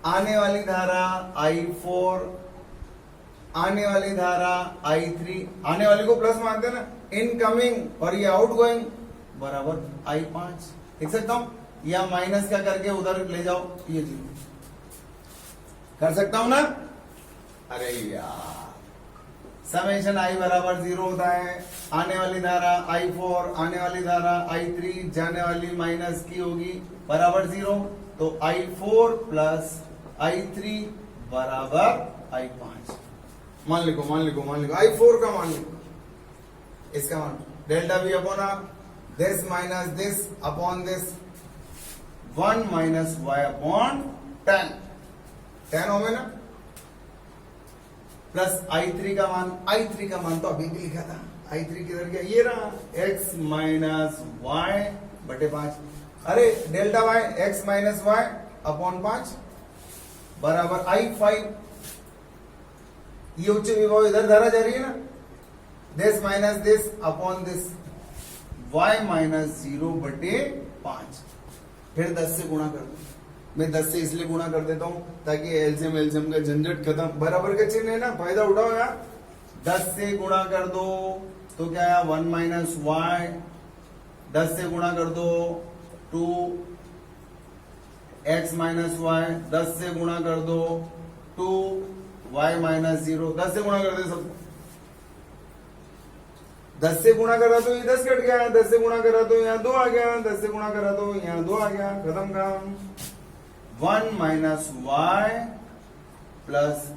आने वाली धारा I4, आने वाली धारा I3, आने वाली को प्लस मानते हैं ना, इनकमिंग, और ये आउटगोइंग बराबर I5 लिख सकता हूं, या माइनस क्या करके उधर ले जाओ, ये 0 कर सकता हूं ना। अरे यार, समेशन I बराबर 0 होता है, आने वाली धारा I4, आने वाली धारा I3, जाने वाली माइनस की होगी बराबर 0, तो I4 प्लस I3 बराबर I5। मान लिखो I4 का मान लिखो, इसका मान delta V upon R, this minus this upon this, 1 minus y upon 10, 10 हो गया ना, प्लस I3 का मान तो अभी भी लिखा था, I3 किधर गया, ये रहा, x माइनस y बटे 5। अरे delta y x minus y upon 5, बराबर I5। ये उच्च विभव इधर धारा जा रही है ना, this minus this upon this, y minus 0/5। फिर 10 से गुणा कर दो। मैं 10 से इसलिए गुणा कर देता हूं ताकि एलसीएम एलसीएम का झंझट खत्म। बराबर का चिन्ह है ना, फायदा उठाओ यार। 10 से गुणा कर दो तो क्या आया, 1 माइनस वाई। 10 से गुणा कर दो 2x माइनस वाई। 10 से गुणा कर दो 2y माइनस 0। 10 से गुणा कर दो सब। 10 से गुणा करा तो ये 10 कट गया, 10 से गुणा करा तो यहाँ 2 आ गया, 10 से गुणा करा तो यहाँ 2 आ गया, खत्म काम। 1 minus Y plus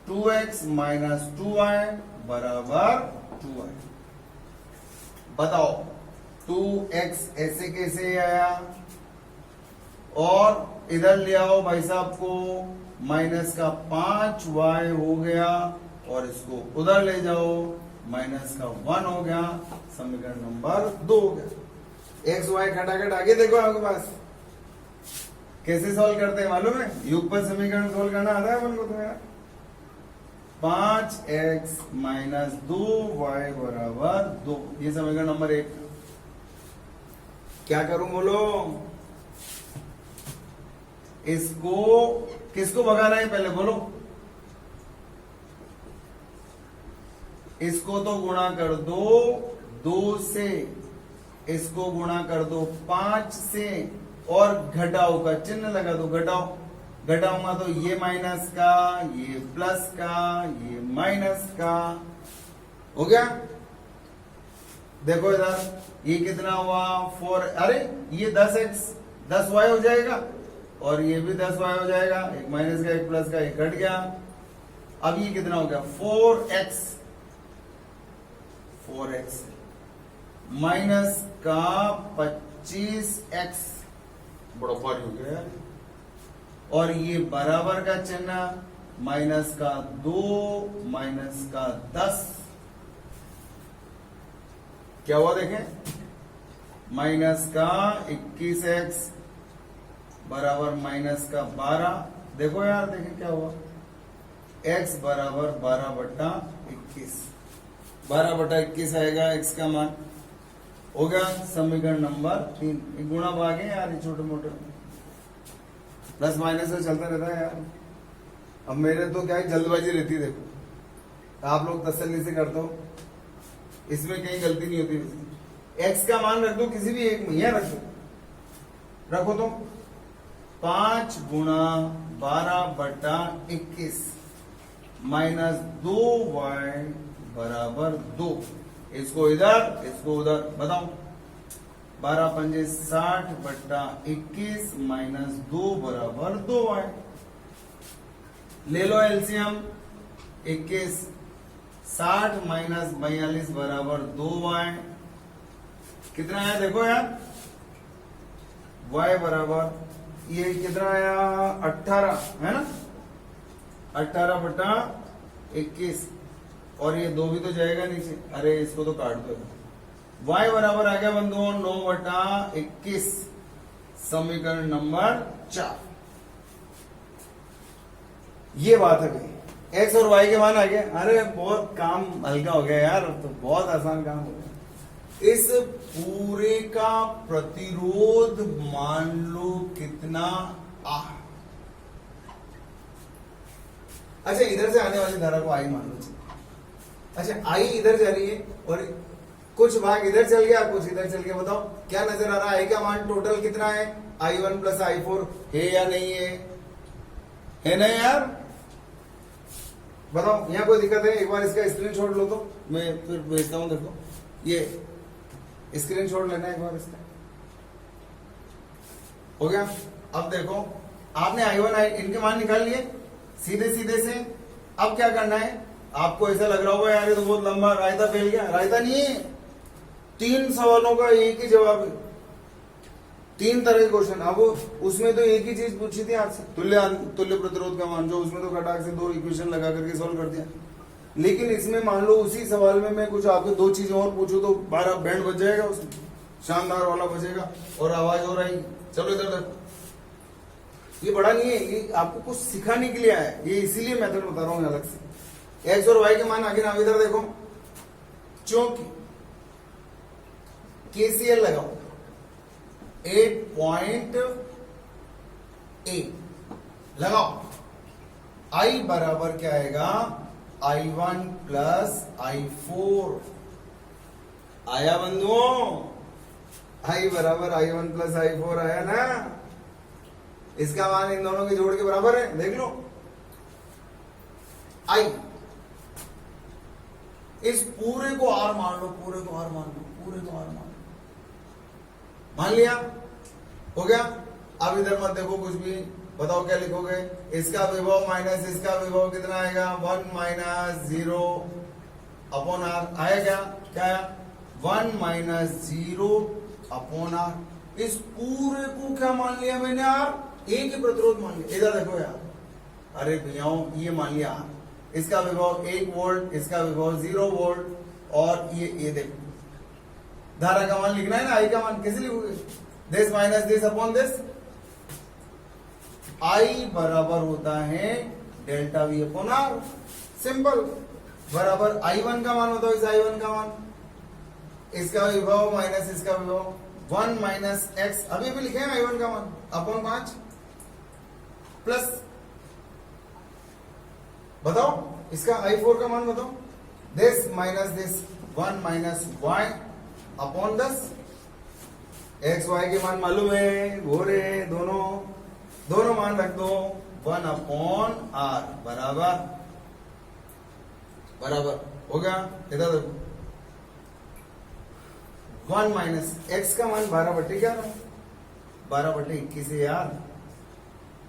2x minus 2y बराबर 2y। बताओ 2x ऐसे कैसे आया, और इधर ले आओ भाई साहब को, माइनस का 5y हो गया, और इसको उधर ले जाओ, माइनस का 1 हो गया। समीकरण नंबर 2 हो गया। एक्स वाई खटाखट आगे देखो आपके पास कैसे सॉल्व करते हैं मालूम है, युगपत समीकरण सॉल्व करना आता है अपन को तो यार। 5x माइनस 2y बराबर 2, ये समीकरण नंबर 1। क्या करूं बोलो, इसको किसको भगाना है पहले बोलो, इसको तो गुणा कर दो 2 से, इसको गुणा कर दो 5 से, और घटाओ का चिन्ह लगा दो। घटाओ, घटाऊंगा तो ये माइनस का, ये प्लस का, ये माइनस का, हो गया। देखो इधर ये कितना हुआ 4, अरे ये 10x 10y हो जाएगा, और ये भी 10y हो जाएगा। एक माइनस का एक प्लस का, एक कट गया। अब ये कितना हो गया 4x माइनस का 25x, बड़ा भारी हो गया यार। और ये बराबर का चिन्ह, माइनस का 2 माइनस का 10, क्या हुआ देखें, माइनस का 21x बराबर माइनस का 12। देखो यार देखें क्या हुआ, x बराबर 12/21, 12/21 आएगा x का मान। हो गया समीकरण नंबर 3। गुणा भाग है यार, ये छोटे मोटे प्लस माइनस से चलता रहता है यार। अब मेरे तो क्या है, जल्दबाजी रहती है, देखो आप लोग तसल्ली से करते हो, इसमें कहीं गलती नहीं होती। x का मान रख दो किसी भी एक में, यहां रख दो, रखो तो 5 गुणा 12/21 माइनस 2y बराबर 2। इसको इधर, इसको उधर, बताओ 12 पंजे 60/21 माइनस 2 बराबर 2y। ले लो एलसीएम, 21 60 माइनस 42 बराबर 2y। कितना आया देखो यार, y बराबर ये कितना आया 18 है ना, 18/21, और ये 2 भी तो जाएगा नीचे, अरे इसको तो काट दो। y बराबर आ गया बंधुओं 9/21, समीकरण नंबर 4। ये बात है भाई, x और y के मान आ गए। अरे बहुत काम हल्का हो गया यार, तो बहुत आसान काम हो गया। इस पूरे का प्रतिरोध मान लो कितना आ, अच्छा इधर से आने वाली धारा को आई मान लो। अच्छा आई इधर जा रही है, और कुछ भाग इधर चल गया, कुछ इधर चल गया। बताओ क्या नजर आ रहा है, आई का मान टोटल कितना है, I1 प्लस I4 है या नहीं है ना यार, बताओ यहाँ कोई दिक्कत है। एक बार इसका स्क्रीनशॉट लो तो मैं फिर भेजता हूं, देखो ये स्क्रीनशॉट लेना है एक बार इसका। हो गया। अब देखो आपने I1 इनके मान निकाल लिए सीधे सीधे से। अब क्या करना है, आपको ऐसा लग रहा होगा यार ये तो बहुत लंबा रायता फैल गया, रायता नहीं है। 3 सवालों का एक ही जवाब है, 3 तरह के क्वेश्चन। अब उसमें तो एक ही चीज पूछी थी आपसे, तुल्य प्रतिरोध का मान, जो उसमें तो खटाक से 2 इक्वेशन लगा करके सॉल्व कर दिया। लेकिन इसमें मान लो उसी सवाल में मैं कुछ आपको 2 चीजें और पूछूं तो 12 बैंड बज जाएगा, उसमें शानदार वाला बजेगा और आवाज हो रही। चलो इधर देखो, ये बड़ा नहीं है, ये आपको कुछ सिखाने के लिए आया है, ये इसीलिए मेथड बता रहा हूं अलग से। एक्स और वाई के मान आगे ना इधर देखो, क्योंकि केसीएल लगाओ 8.8 लगाओ, आई बराबर क्या आएगा, I1 प्लस I4 आया बंधुओं, I बराबर I1 प्लस I4 आया ना। इसका मान इन दोनों के जोड़ के बराबर है, देख लो। I इस पूरे को R मान लो, पूरे को R मान लो, पूरे को R मान लो, मान लिया, हो गया। अब इधर मत देखो कुछ भी, बताओ क्या लिखोगे, इसका विभव माइनस इसका विभव कितना आएगा, 1 माइनस 0 अपॉन आर, आया क्या, क्या आया, 1 माइनस 0 अपॉन आर। इस पूरे को क्या मान लिया मैंने, आर, एक ही प्रतिरोध मान लिया। इधर देखो यार, अरे भैया ये मान लिया आर, इसका विभव 1 वोल्ट, इसका विभव 0 वोल्ट, और ये देखो धारा का मान लिखना है ना, आई का मान कैसे लिखोगे, this minus this upon this, I बराबर होता है delta V upon R, simple, बराबर I1 का मान होता है इस I1 का मान, इसका विभव माइनस इसका विभव 1 माइनस एक्स, अभी भी लिखे हैं I1 का मान अपॉन 5 प्लस, बताओ इसका I4 का मान बताओ, this minus this 1 minus y upon 10, x y के मान मालूम है, हो रहे दोनों मान रख दो, 1 अपॉन आर बराबर हो गया। इधर देखो 1 माइनस एक्स का मान 12/11, 12/21 है यार,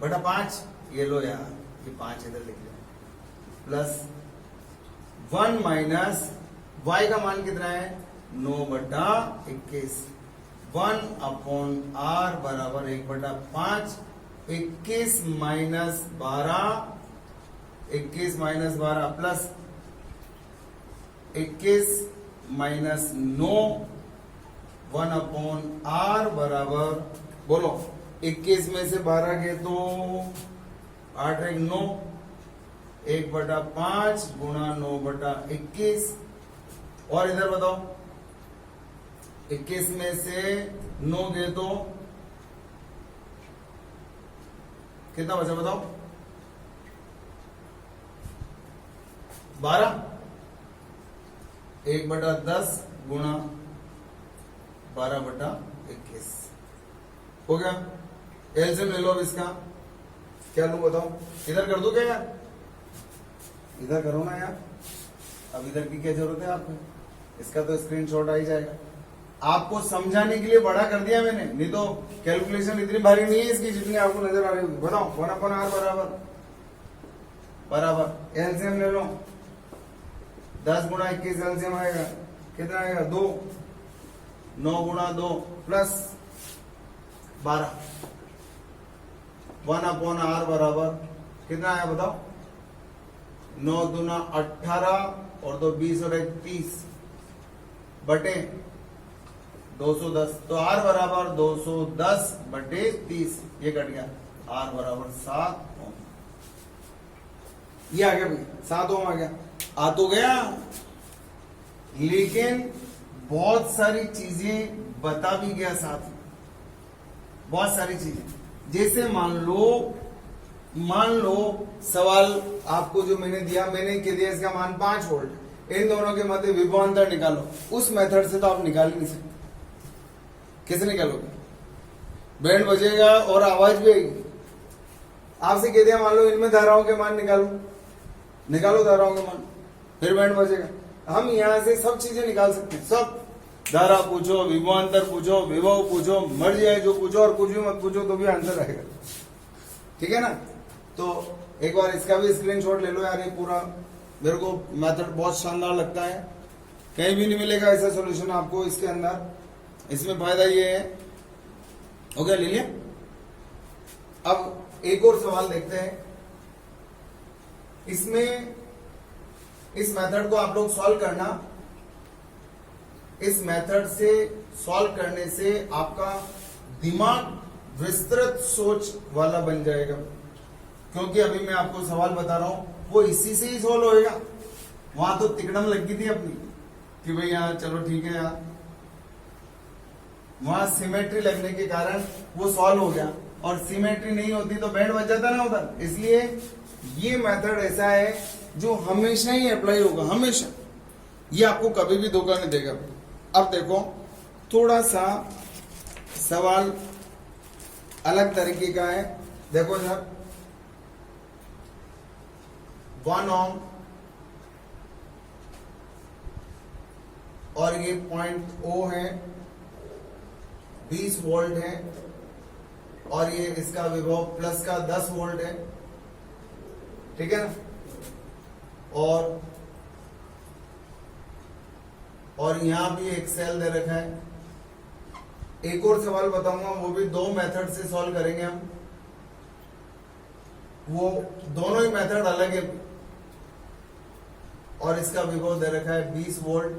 बटा 5, ये लो यार, ये 5 इधर लिख लो, प्लस 1 माइनस वाई का मान कितना है, 9/21, 1 अपॉन आर बराबर 1/5, 21 minus 12 plus 21 minus 9, 1 upon R बराबर, बोलो 21 में से 12 गए तो 8 1 9, 1/5 गुणा 9/21, और इधर बताओ 21 में से 9 गए तो कितना बचा, बताओ 12, 1/10 गुणा 12/21 हो गया। एलसीएम ले लो अब इसका, क्या लूं बताओ, इधर कर दो क्या यार, इधर करो ना यार, अब इधर की क्या जरूरत है आपको, इसका तो स्क्रीनशॉट आ ही जाएगा। आपको समझाने के लिए बड़ा कर दिया मैंने, नहीं तो कैलकुलेशन इतनी भारी नहीं है इसकी जितनी आपको नजर आ रही होगी। बताओ 1 अपॉन आर बराबर एलसीएम ले लो, 10 गुणा 21 एलसीएम आएगा, कितना आएगा 2, 9 गुणा 2 प्लस 12, 1 अपॉन आर बराबर कितना आया बताओ, 9 दूना 18 और 2 20 और 1 30 बटे 210, तो आर बराबर 210/30, ये कट गया, आर बराबर 7 ओम, ये आ गया भाई 7 ओम आ गया, आ तो गया, लेकिन बहुत सारी चीजें बता भी गया साथ में, बहुत सारी चीजें, जैसे मान लो सवाल आपको जो मैंने दिया, मैंने कह दिया इसका मान 5 वोल्ट, इन दोनों के मध्य विभवांतर निकालो, उस मेथड से तो आप निकाल ही नहीं सकते, कैसे निकालोगे, बैंड बजेगा और आवाज भी आएगी। आपसे कह दिया मान लो इनमें धाराओं के मान निकालो धाराओं के मान, फिर बैंड बजेगा। हम यहां से सब चीजें निकाल सकते हैं, सब धारा पूछो, विभवांतर पूछो, विभव पूछो, मर जाए जो पूछो, और कुछ भी मत पूछो तो भी आंसर आएगा, ठीक है ना। तो एक बार इसका भी स्क्रीनशॉट ले लो यार, ये पूरा मेरे को मेथड बहुत शानदार लगता है, कहीं भी नहीं मिलेगा ऐसा सॉल्यूशन आपको इसके अंदर, इसमें फायदा ये है। हो गया, ले लिया। अब एक और सवाल देखते हैं, इसमें इस मेथड को आप लोग सॉल्व करना, इस मेथड से सॉल्व करने से आपका दिमाग विस्तृत सोच वाला बन जाएगा, क्योंकि अभी मैं आपको सवाल बता रहा हूं वो इसी से ही सोल्व होएगा। वहां तो तिकड़म लगी थी अपनी कि भाई यहाँ चलो ठीक है, यहाँ वहां सिमेट्री लगने के कारण वो सॉल्व हो गया, और सिमेट्री नहीं होती तो बैंड बच जाता ना उधर। इसलिए ये मेथड ऐसा है जो हमेशा ही अप्लाई होगा, हमेशा, ये आपको कभी भी धोखा नहीं देगा। अब देखो थोड़ा सा सवाल अलग तरीके का है, देखो सर 1 ओम और ये पॉइंट O है, 20 वोल्ट है, और ये इसका विभव प्लस का 10 वोल्ट है, ठीक है ना। और यहां भी एक सेल दे रखा है। एक और सवाल बताऊंगा, वो भी 2 मेथड से सॉल्व करेंगे हम, वो दोनों ही मेथड अलग है, और इसका विभव दे रखा है 20 वोल्ट।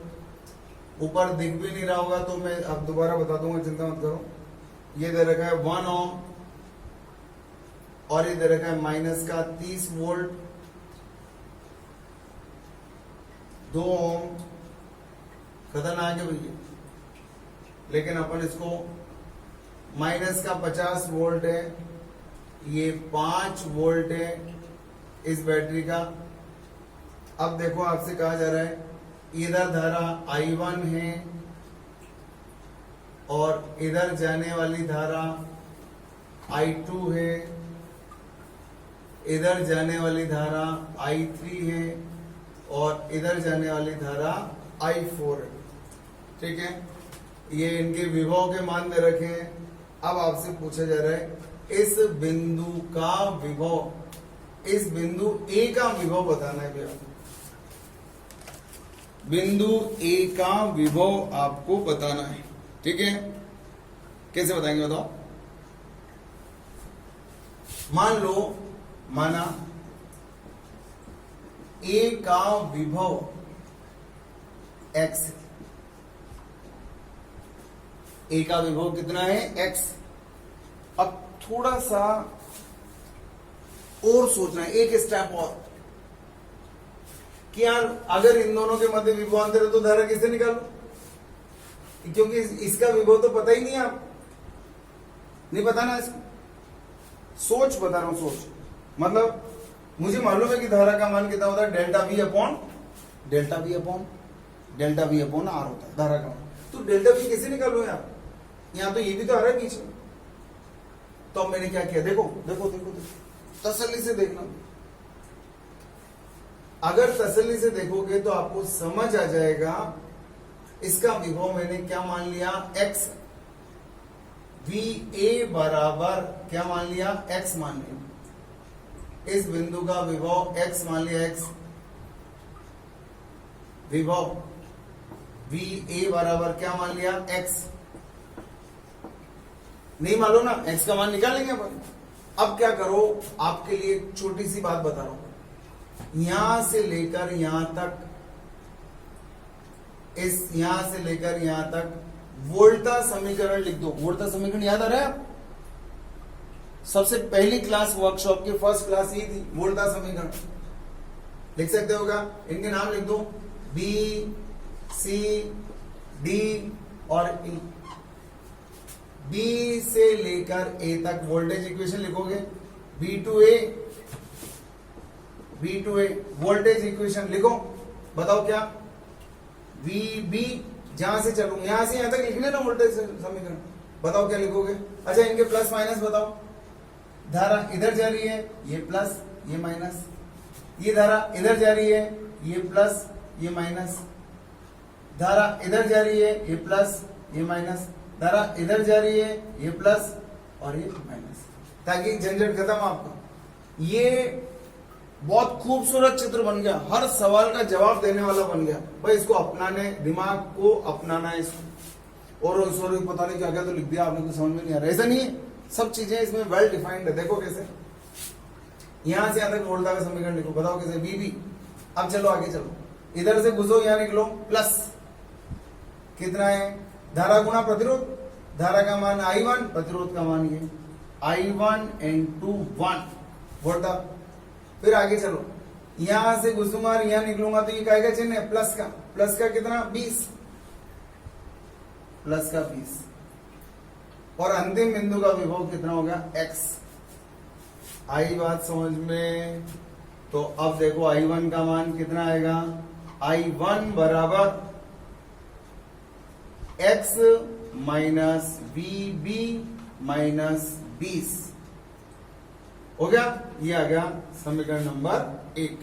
ऊपर दिख भी नहीं रहा होगा तो मैं अब दोबारा बता दूंगा, चिंता मत करो। ये दे रखा है 1 ओम और ये दे रखा है माइनस का 30 वोल्ट, 2 ओम, खतरनाक है भैया। लेकिन अपन इसको माइनस का 50 वोल्ट है, ये 5 वोल्ट है इस बैटरी का। अब देखो आपसे कहा जा रहा है इधर धारा I1 है और इधर जाने वाली धारा I2 है, इधर जाने वाली धारा I3 है और इधर जाने वाली धारा I4 है, ठीक है। ये इनके विभव के मान दे रखे हैं। अब आपसे पूछा जा रहा है इस बिंदु का विभव, इस बिंदु A का विभव बताना है भैया। बिंदु A का विभव आपको बताना है, ठीक है। कैसे बताएंगे बताओ। मान लो, माना A का विभव x, A का विभव कितना है x। अब थोड़ा सा और सोचना है, एक स्टेप और, कि यार अगर इन दोनों के मध्य विभवांतर है तो धारा किससे निकालो, क्योंकि इसका विभव तो पता ही नहीं है, आप नहीं पता ना इसको। सोच बता रहा हूं, सोच मतलब मुझे मालूम है कि धारा का मान कितना होता है, डेल्टा V अपॉन R होता है धारा का मान। तो डेल्टा V कैसे निकालो यार, यहां तो ये भी तो आ रहा है पीछे। तो अब मैंने क्या किया, देखो देखो देखो देखो, तसल्ली से देखना। अगर तसल्ली से देखोगे तो आपको समझ आ जाएगा इसका विभव मैंने क्या मान लिया, x। VA बराबर क्या मान लिया, x मान लिया। इस बिंदु का विभव x मान लिया, x। विभव VA बराबर क्या मान लिया, x। नहीं मालूम ना, x का मान निकालेंगे अपन। अब क्या करो, आपके लिए एक छोटी सी बात बता रहा हूं। यहां से लेकर यहां तक, इस यहां से लेकर यहां तक वोल्टा समीकरण लिख दो। वोल्टा समीकरण याद आ रहा है आप, सबसे पहली क्लास वर्कशॉप की फर्स्ट क्लास ये थी, वोल्टा समीकरण लिख सकते हो क्या। इनके नाम लिख दो, B, C, D और E। B से लेकर A तक वोल्टेज इक्वेशन लिखोगे, V2A वोल्टेज इक्वेशन लिखो। बताओ क्या, VB, जहां से चलूं यहां से यहां तक लिखने ना वोल्टेज समीकरण। बताओ क्या लिखोगे। अच्छा, इनके प्लस माइनस बताओ। धारा इधर जा रही है, ये प्लस ये माइनस। ये धारा इधर जा रही है, ये प्लस ये माइनस। धारा इधर जा रही है, ये प्लस ये माइनस। धारा इधर जा रही है, ये प्लस और ये माइनस, ताकि झंझट खत्म आपका। ये बहुत खूबसूरत चित्र बन गया, हर सवाल का जवाब देने वाला बन गया भाई। इसको अपनाने, दिमाग को अपनाना है इसको। और पता नहीं क्या क्या तो लिख दिया आपने, कुछ समझ में नहीं आ रहा। ऐसा नहीं है, सब चीजें इसमें वेल डिफाइंड है। देखो कैसे, यहां से यहां तक वोल्टा का समीकरण लिखो। बताओ कैसे, VB। अब चलो आगे चलो, इधर से घुसो, यहां निकलो, प्लस कितना है, धारा गुणा प्रतिरोध। धारा का मान I1, प्रतिरोध का मान ये, I1 into 1 व्हाट द। फिर आगे चलो, यहां से घुसूंगा और यहां निकलूंगा तो ये काय का चिन्ह है, प्लस का कितना 20, प्लस का 20 और अंतिम बिंदु का विभव कितना हो गया x। आई बात समझ में? तो अब देखो I1 का मान कितना आएगा, I1 बराबर x माइनस VB माइनस 20 हो गया। ये आ गया समीकरण नंबर 1।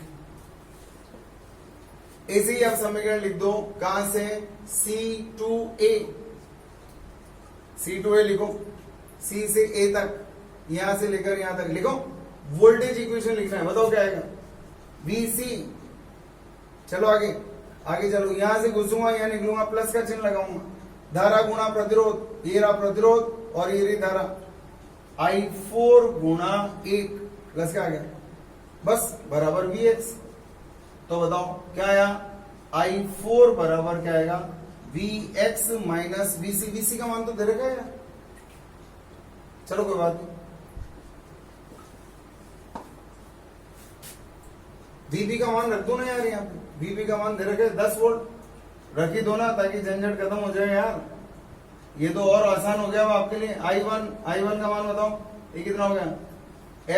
ऐसे ही आप समीकरण लिख दो, कहां से, C2A लिखो, C से A तक, यहां से लेकर यहां तक लिखो। वोल्टेज इक्वेशन लिखना है, बताओ क्या आएगा, VC। चलो आगे चलो, यहां से घुसूंगा यहां निकलूंगा, प्लस का चिन्ह लगाऊंगा, धारा गुणा प्रतिरोध, ये रहा प्रतिरोध और ये रही धारा, I4 गुणा 1 प्लस क्या आ गया, बस बराबर VX। तो बताओ क्या आया, I4 बराबर क्या आएगा, VX माइनस VC का मान तो दे रखा है। चलो कोई बात नहीं, VB का मान रख दो ना यार, यहाँ पे VB का मान दे रखा है 10 वोल्ट, रख ही दो ना ताकि झंझट खत्म हो जाए यार। ये तो और आसान हो गया आपके लिए। I1 का मान बताओ, ये कितना हो गया,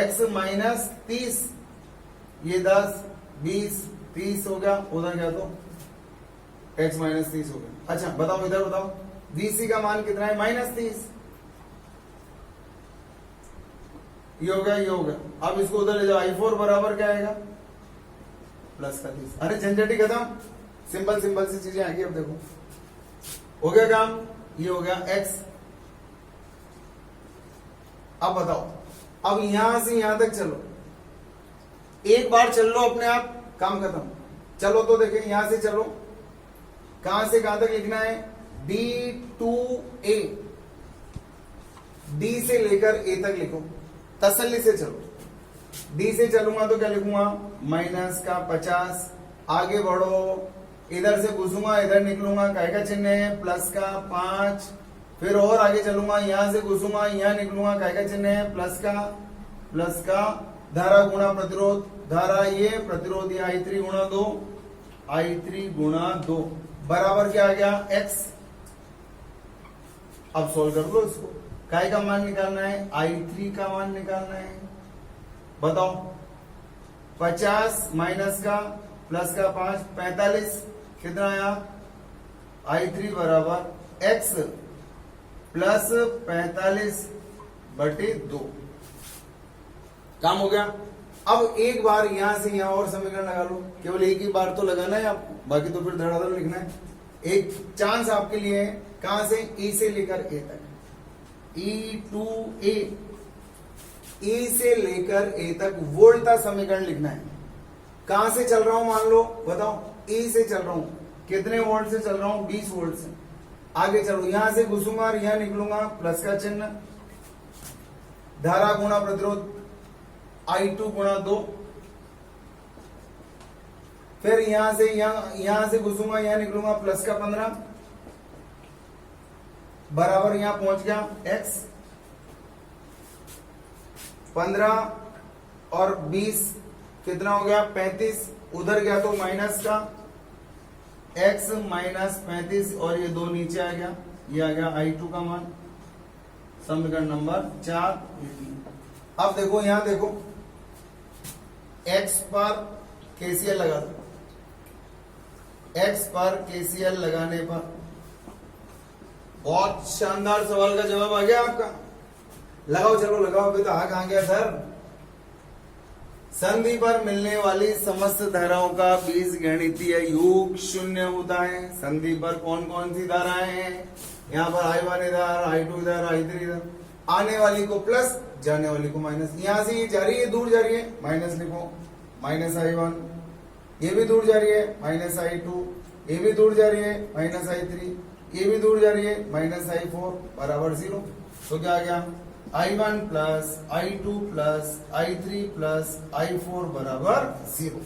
x माइनस 30, ये 10 20 30 हो गया, उधर गया तो x माइनस 30 हो गया। अच्छा बताओ इधर बताओ, VC का मान कितना है, माइनस 30, ये हो गया ये हो गया। अब इसको उधर ले जाओ, I4 बराबर क्या आएगा, प्लस का 30। अरे झंझट ही खत्म, सिंपल सी चीजें आ गई। अब देखो हो गया काम, ये हो गया x। अब बताओ, अब यहां से यहां तक चलो, एक बार चल लो अपने आप, काम खत्म। चलो तो देखें, यहां से चलो, कहां से कहां तक लिखना है, D2A, D से लेकर A तक लिखो, तसल्ली से चलो। D से चलूंगा तो क्या लिखूंगा, माइनस का 50, आगे बढ़ो, इधर से घुसूंगा इधर निकलूंगा, काय का चिन्ह है, प्लस का 5, फिर और आगे चलूंगा, यहां से घुसूंगा यहां निकलूंगा, काय का चिन्ह है, प्लस का धारा गुणा प्रतिरोध, धारा ये प्रतिरोध ये I3 गुणा 2 बराबर क्या आ गया, x। अब सोल्व कर लो इसको, काय का मान निकालना है, I3 का मान निकालना है। बताओ 50 माइनस का प्लस का 5 45 कितना आया, I3 बराबर x प्लस 45/2। काम हो गया। अब एक बार यहां से यहां और समीकरण लगा लो, केवल एक ही बार तो लगाना है आपको, बाकी तो फिर धड़ाधड़ लिखना है। एक चांस आपके लिए है, कहां से, E से लेकर A तक, E2A, E से लेकर A तक वोल्टा समीकरण लिखना है। कहां से चल रहा हूं, मान लो बताओ, E से चल रहा हूं, कितने वोल्ट से चल रहा हूं, 20 वोल्ट से। आगे चलो, यहां से घुसूंगा और यहां निकलूंगा, प्लस का चिन्ह, धारा गुणा प्रतिरोध, I2 गुणा 2, फिर यहां से घुसूंगा यहां निकलूंगा, प्लस का 15 बराबर यहां पहुंच गया x। 15 और 20 कितना हो गया, 35, उधर गया तो माइनस का x माइनस 35 और ये 2 नीचे आ गया, ये आ गया I2 का मान, समीकरण नंबर 4। अब देखो यहां देखो, x पर KCL लगा दो, x पर KCL लगाने पर बहुत शानदार सवाल का जवाब आ गया आपका। लगाओ चलो लगाओ, अभी तो कहां गया सर। संधि पर मिलने वाली समस्त धाराओं का बीजगणितीय योग 0 होता है। संधि पर कौन कौन सी धाराएं हैं, यहाँ पर I1 इधर, I2 इधर, I3 इधर, आने वाली को प्लस, जाने वाली को माइनस। यहां से ये जा रही है, दूर जा रही है, माइनस लिखो, माइनस I1, ये भी दूर जा रही है, माइनस I2, ये भी दूर जा रही है, माइनस I3, ये भी दूर जा रही है, माइनस I4 बराबर 0। तो क्या आ गया, I1 plus I2 plus I3 plus I4 बराबर 0।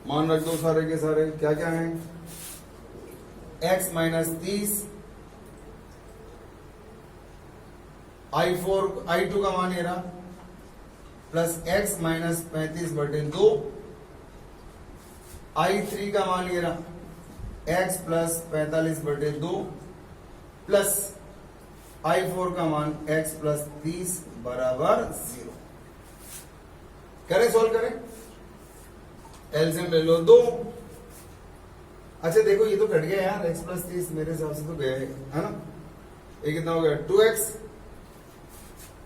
मान रख दो सारे के सारे, क्या क्या है, x माइनस 30, I2 का मान ये रहा प्लस x माइनस 35/2, I3 का मान ये रहा x प्लस 45/2 प्लस I4 का मान x प्लस 30 बराबर 0। करें, सॉल्व करें, एलसीएम ले लो 2। अच्छा देखो ये तो कट गया यार, x प्लस 30 मेरे हिसाब से तो गया है ना। ये कितना हो गया 2x,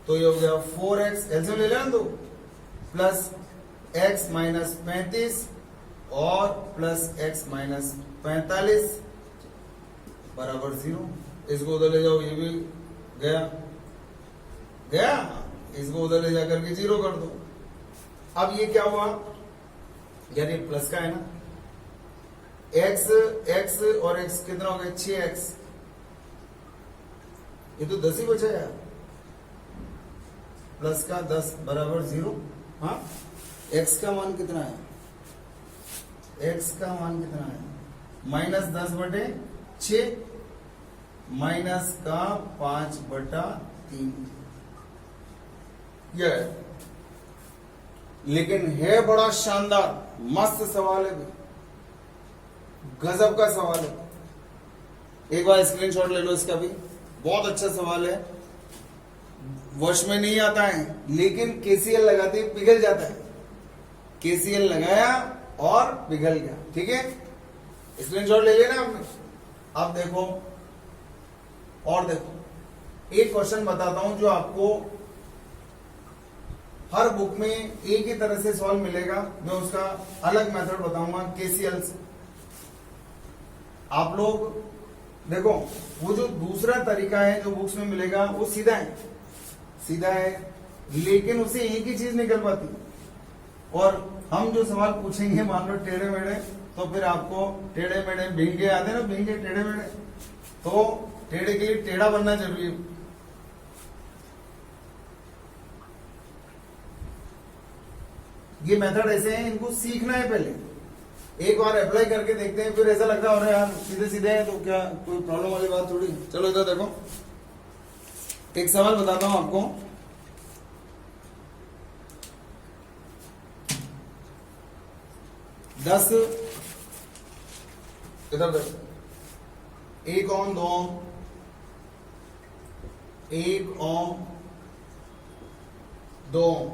तो ये हो गया 4x, एलसीएम ले लेना तो प्लस x माइनस 35 और प्लस x माइनस 45 बराबर 0। इसको उधर ले जाओ, ये भी गया गया, इसको उधर ले जाकर के 0 कर दो। अब ये क्या हुआ यार, ये प्लस का है ना, x और x कितना हो गया 6x, ये तो 10 ही बचा यार, प्लस का 10 बराबर 0। हाँ, x का मान कितना है, x का मान कितना है माइनस 10/6 माइनस का 5/3, यह है। लेकिन है बड़ा शानदार, मस्त सवाल है, गजब का सवाल है। एक बार स्क्रीनशॉट ले लो इसका भी, बहुत अच्छा सवाल है। वश में नहीं आता है लेकिन केसीएल लगाते ही पिघल जाता है। केसीएल लगाया और पिघल गया, ठीक है, स्क्रीनशॉट ले लेना आपने। अब देखो, और देखो एक क्वेश्चन बताता हूं जो आपको हर बुक में एक ही तरह से सॉल्व मिलेगा, मैं उसका अलग मेथड बताऊंगा केसीएल से। आप लोग देखो, वो जो दूसरा तरीका है जो बुक्स में मिलेगा वो सीधा है, लेकिन उसे एक ही चीज निकल पाती। और हम जो सवाल पूछेंगे मान लो टेढ़े मेढ़े, तो फिर आपको टेढ़े मेढ़े भिंगे आते ना, भिंगे टेढ़े मेढ़े, तो टेढ़े के लिए टेढ़ा बनना जरूरी है। ये मेथड ऐसे हैं, इनको सीखना है पहले, एक बार अप्लाई करके देखते हैं, फिर ऐसा लगता है अरे यार सीधे सीधे है तो क्या कोई प्रॉब्लम वाली बात थोड़ी। चलो इधर देखो, एक सवाल बताता हूं आपको। दस, इधर देखो, 1 ओम 2 ओम, 1 ओम 2 ओम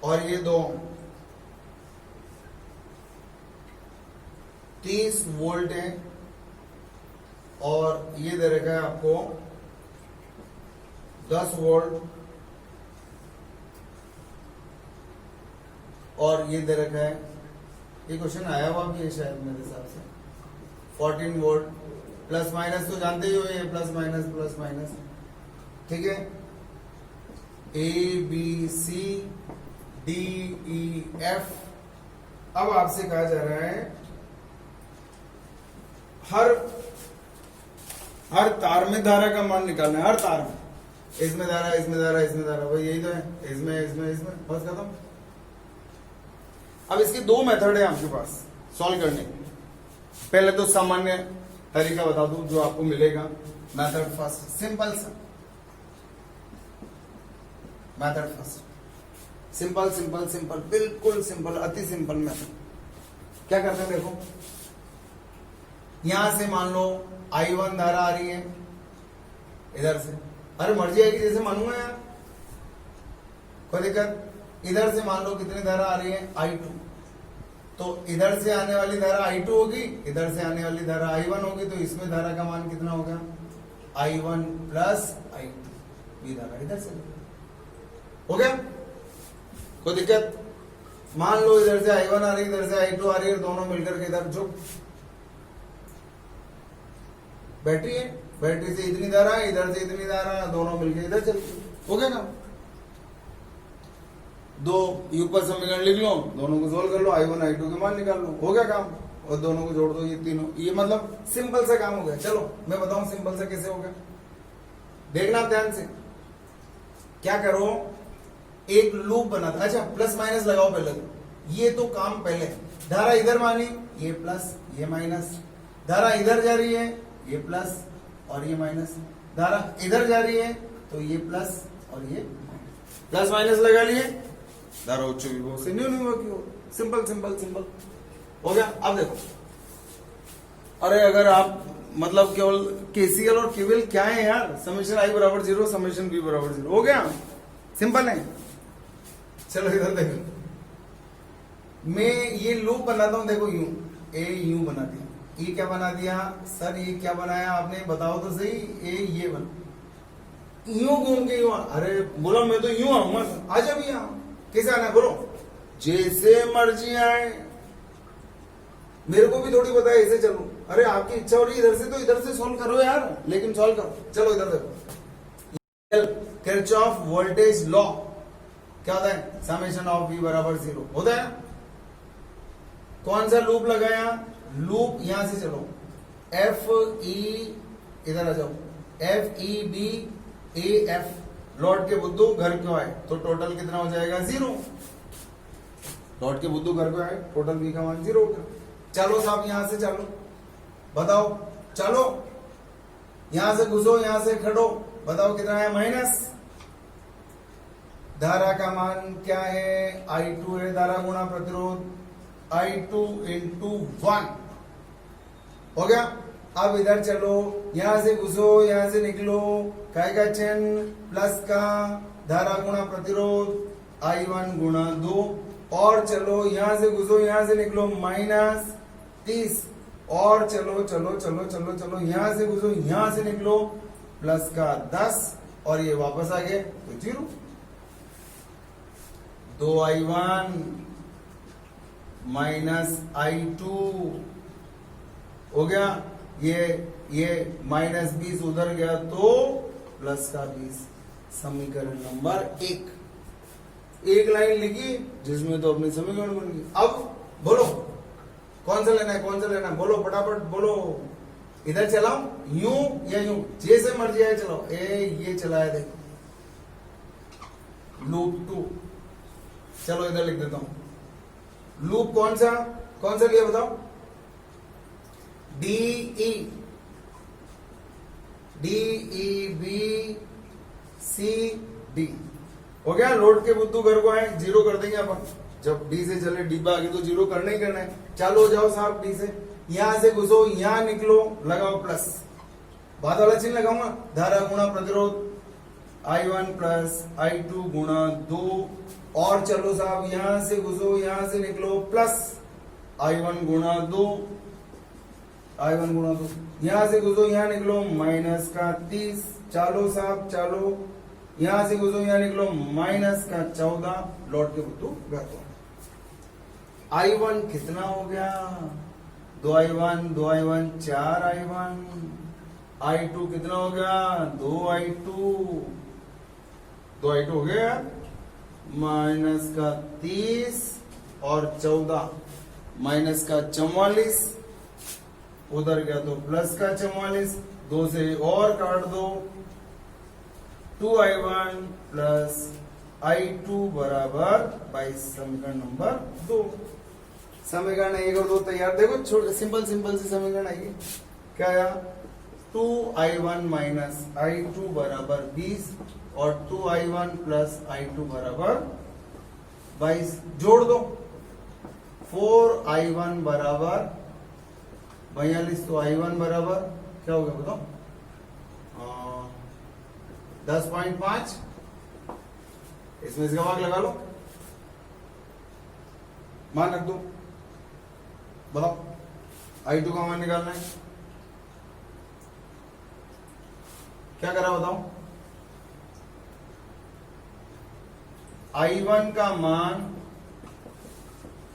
और ये 2 ओम, 30 वोल्ट है और ये दे रखा है आपको 10 वोल्ट और ये दे रखा है, ये क्वेश्चन आया हुआ भी है शायद मेरे हिसाब से, 14 वोल्ट। प्लस माइनस तो जानते ही हो, ये प्लस माइनस, ठीक है। A B C D E F. अब आपसे कहा जा रहा है हर तार में धारा का मान निकालना है, हर तार में, इसमें धारा, भाई यही तो है, इसमें बस खत्म। अब इसके दो मेथड है आपके पास सॉल्व करने के। पहले तो सामान्य तरीका बता दूं जो आपको मिलेगा, मेथड फर्स्ट, सिंपल सा मेथड फर्स्ट, सिंपल, बिल्कुल सिंपल, अति सिंपल मेथड। क्या करते हैं देखो, यहां से मान लो I1 धारा आ रही है इधर से, अरे मर्जी आएगी जैसे मानूंगा यार, कोई दिक्कत। इधर से मान लो कितनी धारा आ रही है I2, तो इधर से आने वाली धारा I2 होगी, इधर से आने वाली धारा I1 होगी, तो इसमें धारा का मान कितना होगा I1 प्लस I2, ये धारा इधर से हो गया, कोई दिक्कत। मान लो इधर से I1 आ रही है, इधर से I2 आ रही है, दोनों मिलकर के इधर झुक, बैटरी है, बैटरी से इतनी धारा, इधर से इतनी धारा, दोनों मिलकर इधर चल, हो गया काम। दो युगपत समीकरण लिख लो, दोनों को सोल्व कर लो, I1 I2 के मान निकाल लो, हो गया काम, और दोनों को जोड़ दो, ये तीनों, ये मतलब सिंपल सा काम हो गया। चलो मैं बताऊं सिंपल सा कैसे होगा, देखना ध्यान से। क्या करो, एक लूप बना था, अच्छा प्लस माइनस लगाओ पहले, ये तो काम पहले, धारा इधर मानी, ये प्लस ये माइनस, धारा इधर जा रही है, ये प्लस और ये माइनस। धारा इधर जा रही है तो ये प्लस और ये प्लस माइनस लगा लिए, धारा उच्च विभव से न्यून विभव की ओर। सिंपल सिंपल सिंपल हो गया। अब देखो, अरे अगर आप मतलब केवल केसीएल और केवीएल क्या है यार, समेशन आई बराबर 0, समेशन बी बराबर 0, हो गया, सिंपल है। चलो इधर देखो, मैं ये लूप बनाता हूं, देखो यूं, ए यूं बना दिया, ये क्या बना दिया सर, ये क्या बनाया आपने बताओ तो सही, ये बना यूं घूम के यूं, अरे बोला मैं तो यूं आऊंगा, आ जा भी यहाँ, कैसे आना है बोलो, जैसे मर्जी आए, मेरे को भी थोड़ी पता है ऐसे चलो, अरे आपकी इच्छा हो रही है इधर से तो इधर से सॉल्व करो यार, लेकिन सॉल्व करो। चलो इधर देखो, किरचॉफ वोल्टेज लॉ क्या होता है, समेशन ऑफ V बराबर 0 होता है। कौन सा लूप लगाया, लूप यहां से चलो, एफ ई, इधर आ जाओ, F E B A F, लॉर्ड के बुद्धू घर क्यों आए, तो टोटल कितना हो जाएगा 0, लॉर्ड के बुद्धू घर क्यों आए, टोटल बी का मान 0 होगा। चलो साहब यहां से चलो, बताओ, चलो यहां से घुसो, यहां से खड़ो, बताओ कितना है, माइनस। धारा का मान क्या है, I2 है, धारा गुणा प्रतिरोध, I2 इंटू 1 हो गया। अब इधर चलो, यहां से घुसो, यहां से निकलो, काय का चिन्ह प्लस का, धारा गुणा प्रतिरोध, I1 गुणा 2, और चलो यहां से घुसो, यहां से निकलो, माइनस 30, और चलो चलो चलो चलो चलो, यहां से घुसो, यहां से निकलो, प्लस का 10, और ये वापस आ गए तो 0। 2I1 माइनस I2 हो गया, ये माइनस 20 उधर गया तो प्लस का 20, समीकरण नंबर 1। एक लाइन लिखी जिसमें तो अपने समीकरण बन गई। अब बोलो कौन सा लेना है, कौन सा लेना है, बोलो फटाफट बोलो। इधर चलाओ यूं या यूं, जैसे मर्जी आए चलाओ। ये चलाया देखो, लूप 2, चलो इधर लिख देता हूं, लूप कौन सा लिया बताओ, DE बी सी डी हो गया। लोड के बुद्धू घर को आए, 0 कर देंगे अपन, जब डी से चले डिब्बा आगे तो 0 करना ही करना है। चालू हो जाओ साहब डी से, यहां से घुसो, यहां निकलो, लगाओ प्लस, बाद वाला चिन्ह लगाऊंगा, धारा गुणा प्रतिरोध, I1 प्लस I2 गुणा 2, और चलो साहब यहां से घुसो, यहां से निकलो, प्लस I1 गुणा 2, यहां से घुसो, यहां निकलो, माइनस का 30, चलो साहब चलो, यहां से घुसो, यहां निकलो, माइनस का 14, लौट के बुद्धू घर को। I1 कितना हो गया, 2I1 4I1, I2 कितना हो गया, 2I2 हो गया, माइनस का 30 और 14, माइनस का 44, उधर गया तो प्लस का 44, 2 से और काट दो, 2I1 प्लस I2 बराबर 22, समीकरण नंबर 2। समीकरण 1 और 2 तैयार। देखो छोटे सिंपल सी समीकरण आएगी, क्या आया, 2I1 माइनस I2 बराबर 20 और 2I1 प्लस I2 बराबर 22, जोड़ दो, 4I1 बराबर 42, तो I1 बराबर क्या हो गया बताओ, 10.5, इसमें इसका भाग लगा लो, मान रख दो, बताओ I2 का मान निकालना है, क्या करा बताओ, I1 का मान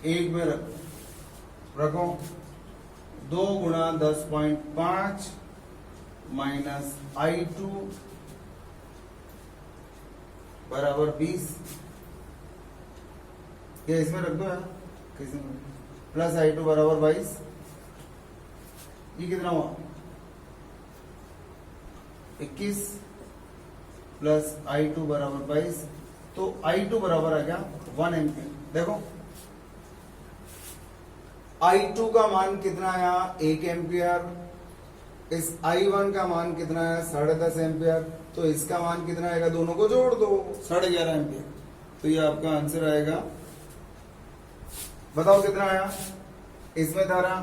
1 में रखो, 2 गुणा 10.5 माइनस I2 बराबर 20, ये इसमें रख दो यार, किसी में, प्लस I2 बराबर 22, ये कितना हुआ 21 प्लस I2 बराबर 22, तो I2 बराबर आ गया 1 एम्पियर। देखो I2 का मान कितना आया, 1 एम्पियर, इस I1 का मान कितना है 10.5 एम्पियर, तो इसका मान कितना आएगा, दोनों को जोड़ दो 11.5 एम्पियर, तो ये आपका आंसर आएगा। बताओ कितना आया। इसमें धारा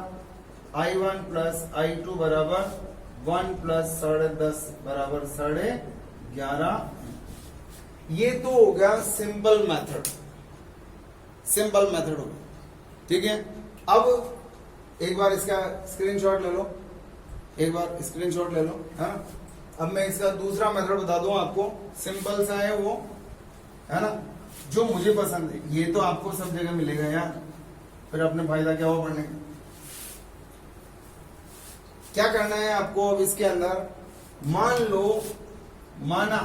I1 प्लस I2 बराबर 1 प्लस 10.5 बराबर 11.5। ये तो हो गया सिंपल मेथड, सिंपल मेथड हो गया, ठीक है। अब एक बार इसका स्क्रीनशॉट ले लो, एक बार स्क्रीनशॉट ले लो, है ना। अब मैं इसका दूसरा मेथड बता दूं आपको, सिंपल सा है वो, है ना, जो मुझे पसंद है। ये तो आपको सब जगह मिलेगा यार, फिर अपने फायदा क्या हो पढ़ने का। क्या करना है आपको, अब इसके अंदर मान लो, माना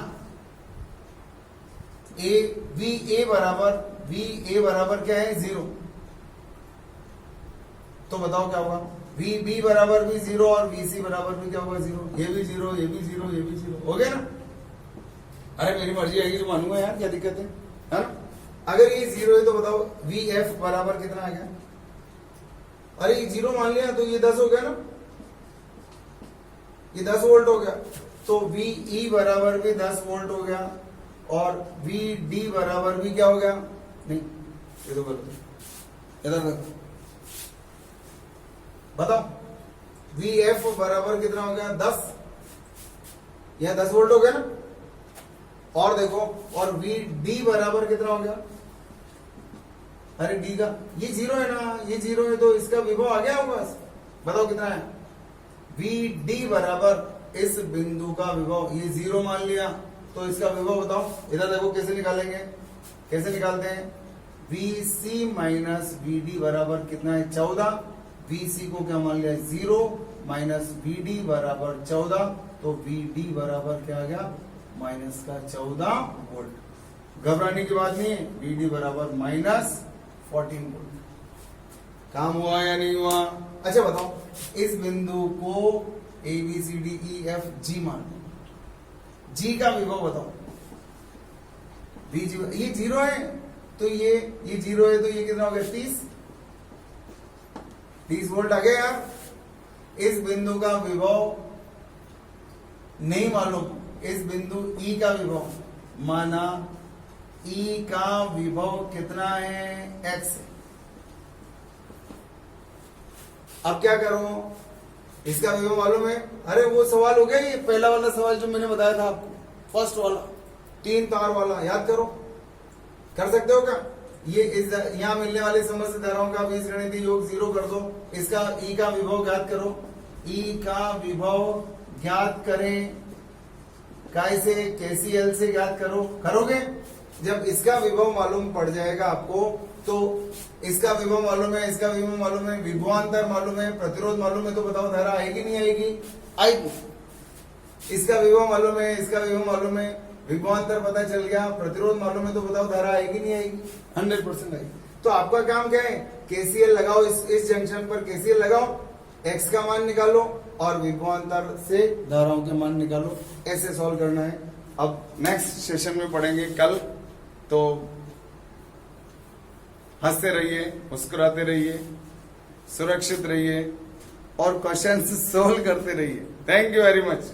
वी ए बराबर क्या है 0, तो बताओ क्या होगा। वी बी बराबर भी 0 और वी सी बराबर भी क्या होगा 0, ये भी 0, ये भी 0, ये भी 0 हो गया ना। अरे मेरी मर्जी आएगी तो मानूंगा यार, क्या दिक्कत है ना। अगर ये 0 है तो बताओ वी एफ बराबर कितना आ गया। अरे ये 0 मान लिया तो ये 10 हो गया ना, ये 10 वोल्ट हो गया। तो वी ई बराबर भी 10 वोल्ट हो गया और वी डी बराबर भी क्या हो गया, नहीं ये तो गलत है, इधर देखो बताओ। वी एफ बराबर कितना हो गया 10, यह 10 वोल्ट हो गया ना। और देखो, और वी डी बराबर कितना हो गया, अरे डी का ये 0 है ना, ये 0 है तो इसका विभव आ गया होगा। बताओ कितना है। वी डी बराबर इस बिंदु का विभव, ये 0 मान लिया तो इसका विभव बताओ। इधर देखो कैसे निकालेंगे, कैसे निकालते हैं। V C minus V D बराबर कितना है 14, वी सी को क्या मान लिया 0 माइनस वी डी बराबर 14, तो वी डी बराबर क्या आ गया माइनस का 14 वोल्ट। घबराने की बात नहीं है, वी डी बराबर माइनस 14 वोल्ट। काम हुआ या नहीं हुआ। अच्छा बताओ, इस बिंदु को A B C D E F G मान, जी का विभव बताओ। वी जी, ये 0 है तो ये 0 है तो ये कितना हो गया 30 वोल्ट आ गया यार। इस बिंदु का विभव नहीं मालूम, इस बिंदु ई का विभव, माना ई का विभव कितना है x। अब क्या करो, इसका विभव मालूम है। अरे वो सवाल हो गया, ये पहला वाला सवाल जो मैंने बताया था आपको, फर्स्ट वाला 3 तार वाला, याद करो, कर सकते हो क्या। ये इस यहां मिलने वाली समस्त धाराओं का बीजगणितीय योग 0 कर दो। इसका ई का विभव ज्ञात करो, ई का विभव ज्ञात करें कैसे, केसीएल से ज्ञात करो। करोगे, जब इसका विभव मालूम पड़ जाएगा आपको, तो इसका विभव मालूम है, इसका विभव मालूम है, विभवांतर मालूम है, प्रतिरोध मालूम है, तो बताओ धारा आएगी नहीं आएगी, आएगी। इसका विभव मालूम है, इसका विभव मालूम है, विभवांतर पता चल गया, प्रतिरोध मालूम है, तो बताओ धारा आएगी नहीं आएगी, 100% आएगी। तो आपका काम क्या है, केसीएल लगाओ, इस जंक्शन पर केसीएल लगाओ, एक्स का मान निकालो और विभवांतर से धाराओं के मान निकालो। ऐसे सॉल्व करना है। अब नेक्स्ट सेशन में पढ़ेंगे कल, तो हंसते रहिए, मुस्कुराते रहिए, सुरक्षित रहिए और क्वेश्चन सोल्व करते रहिए। Thank you very much.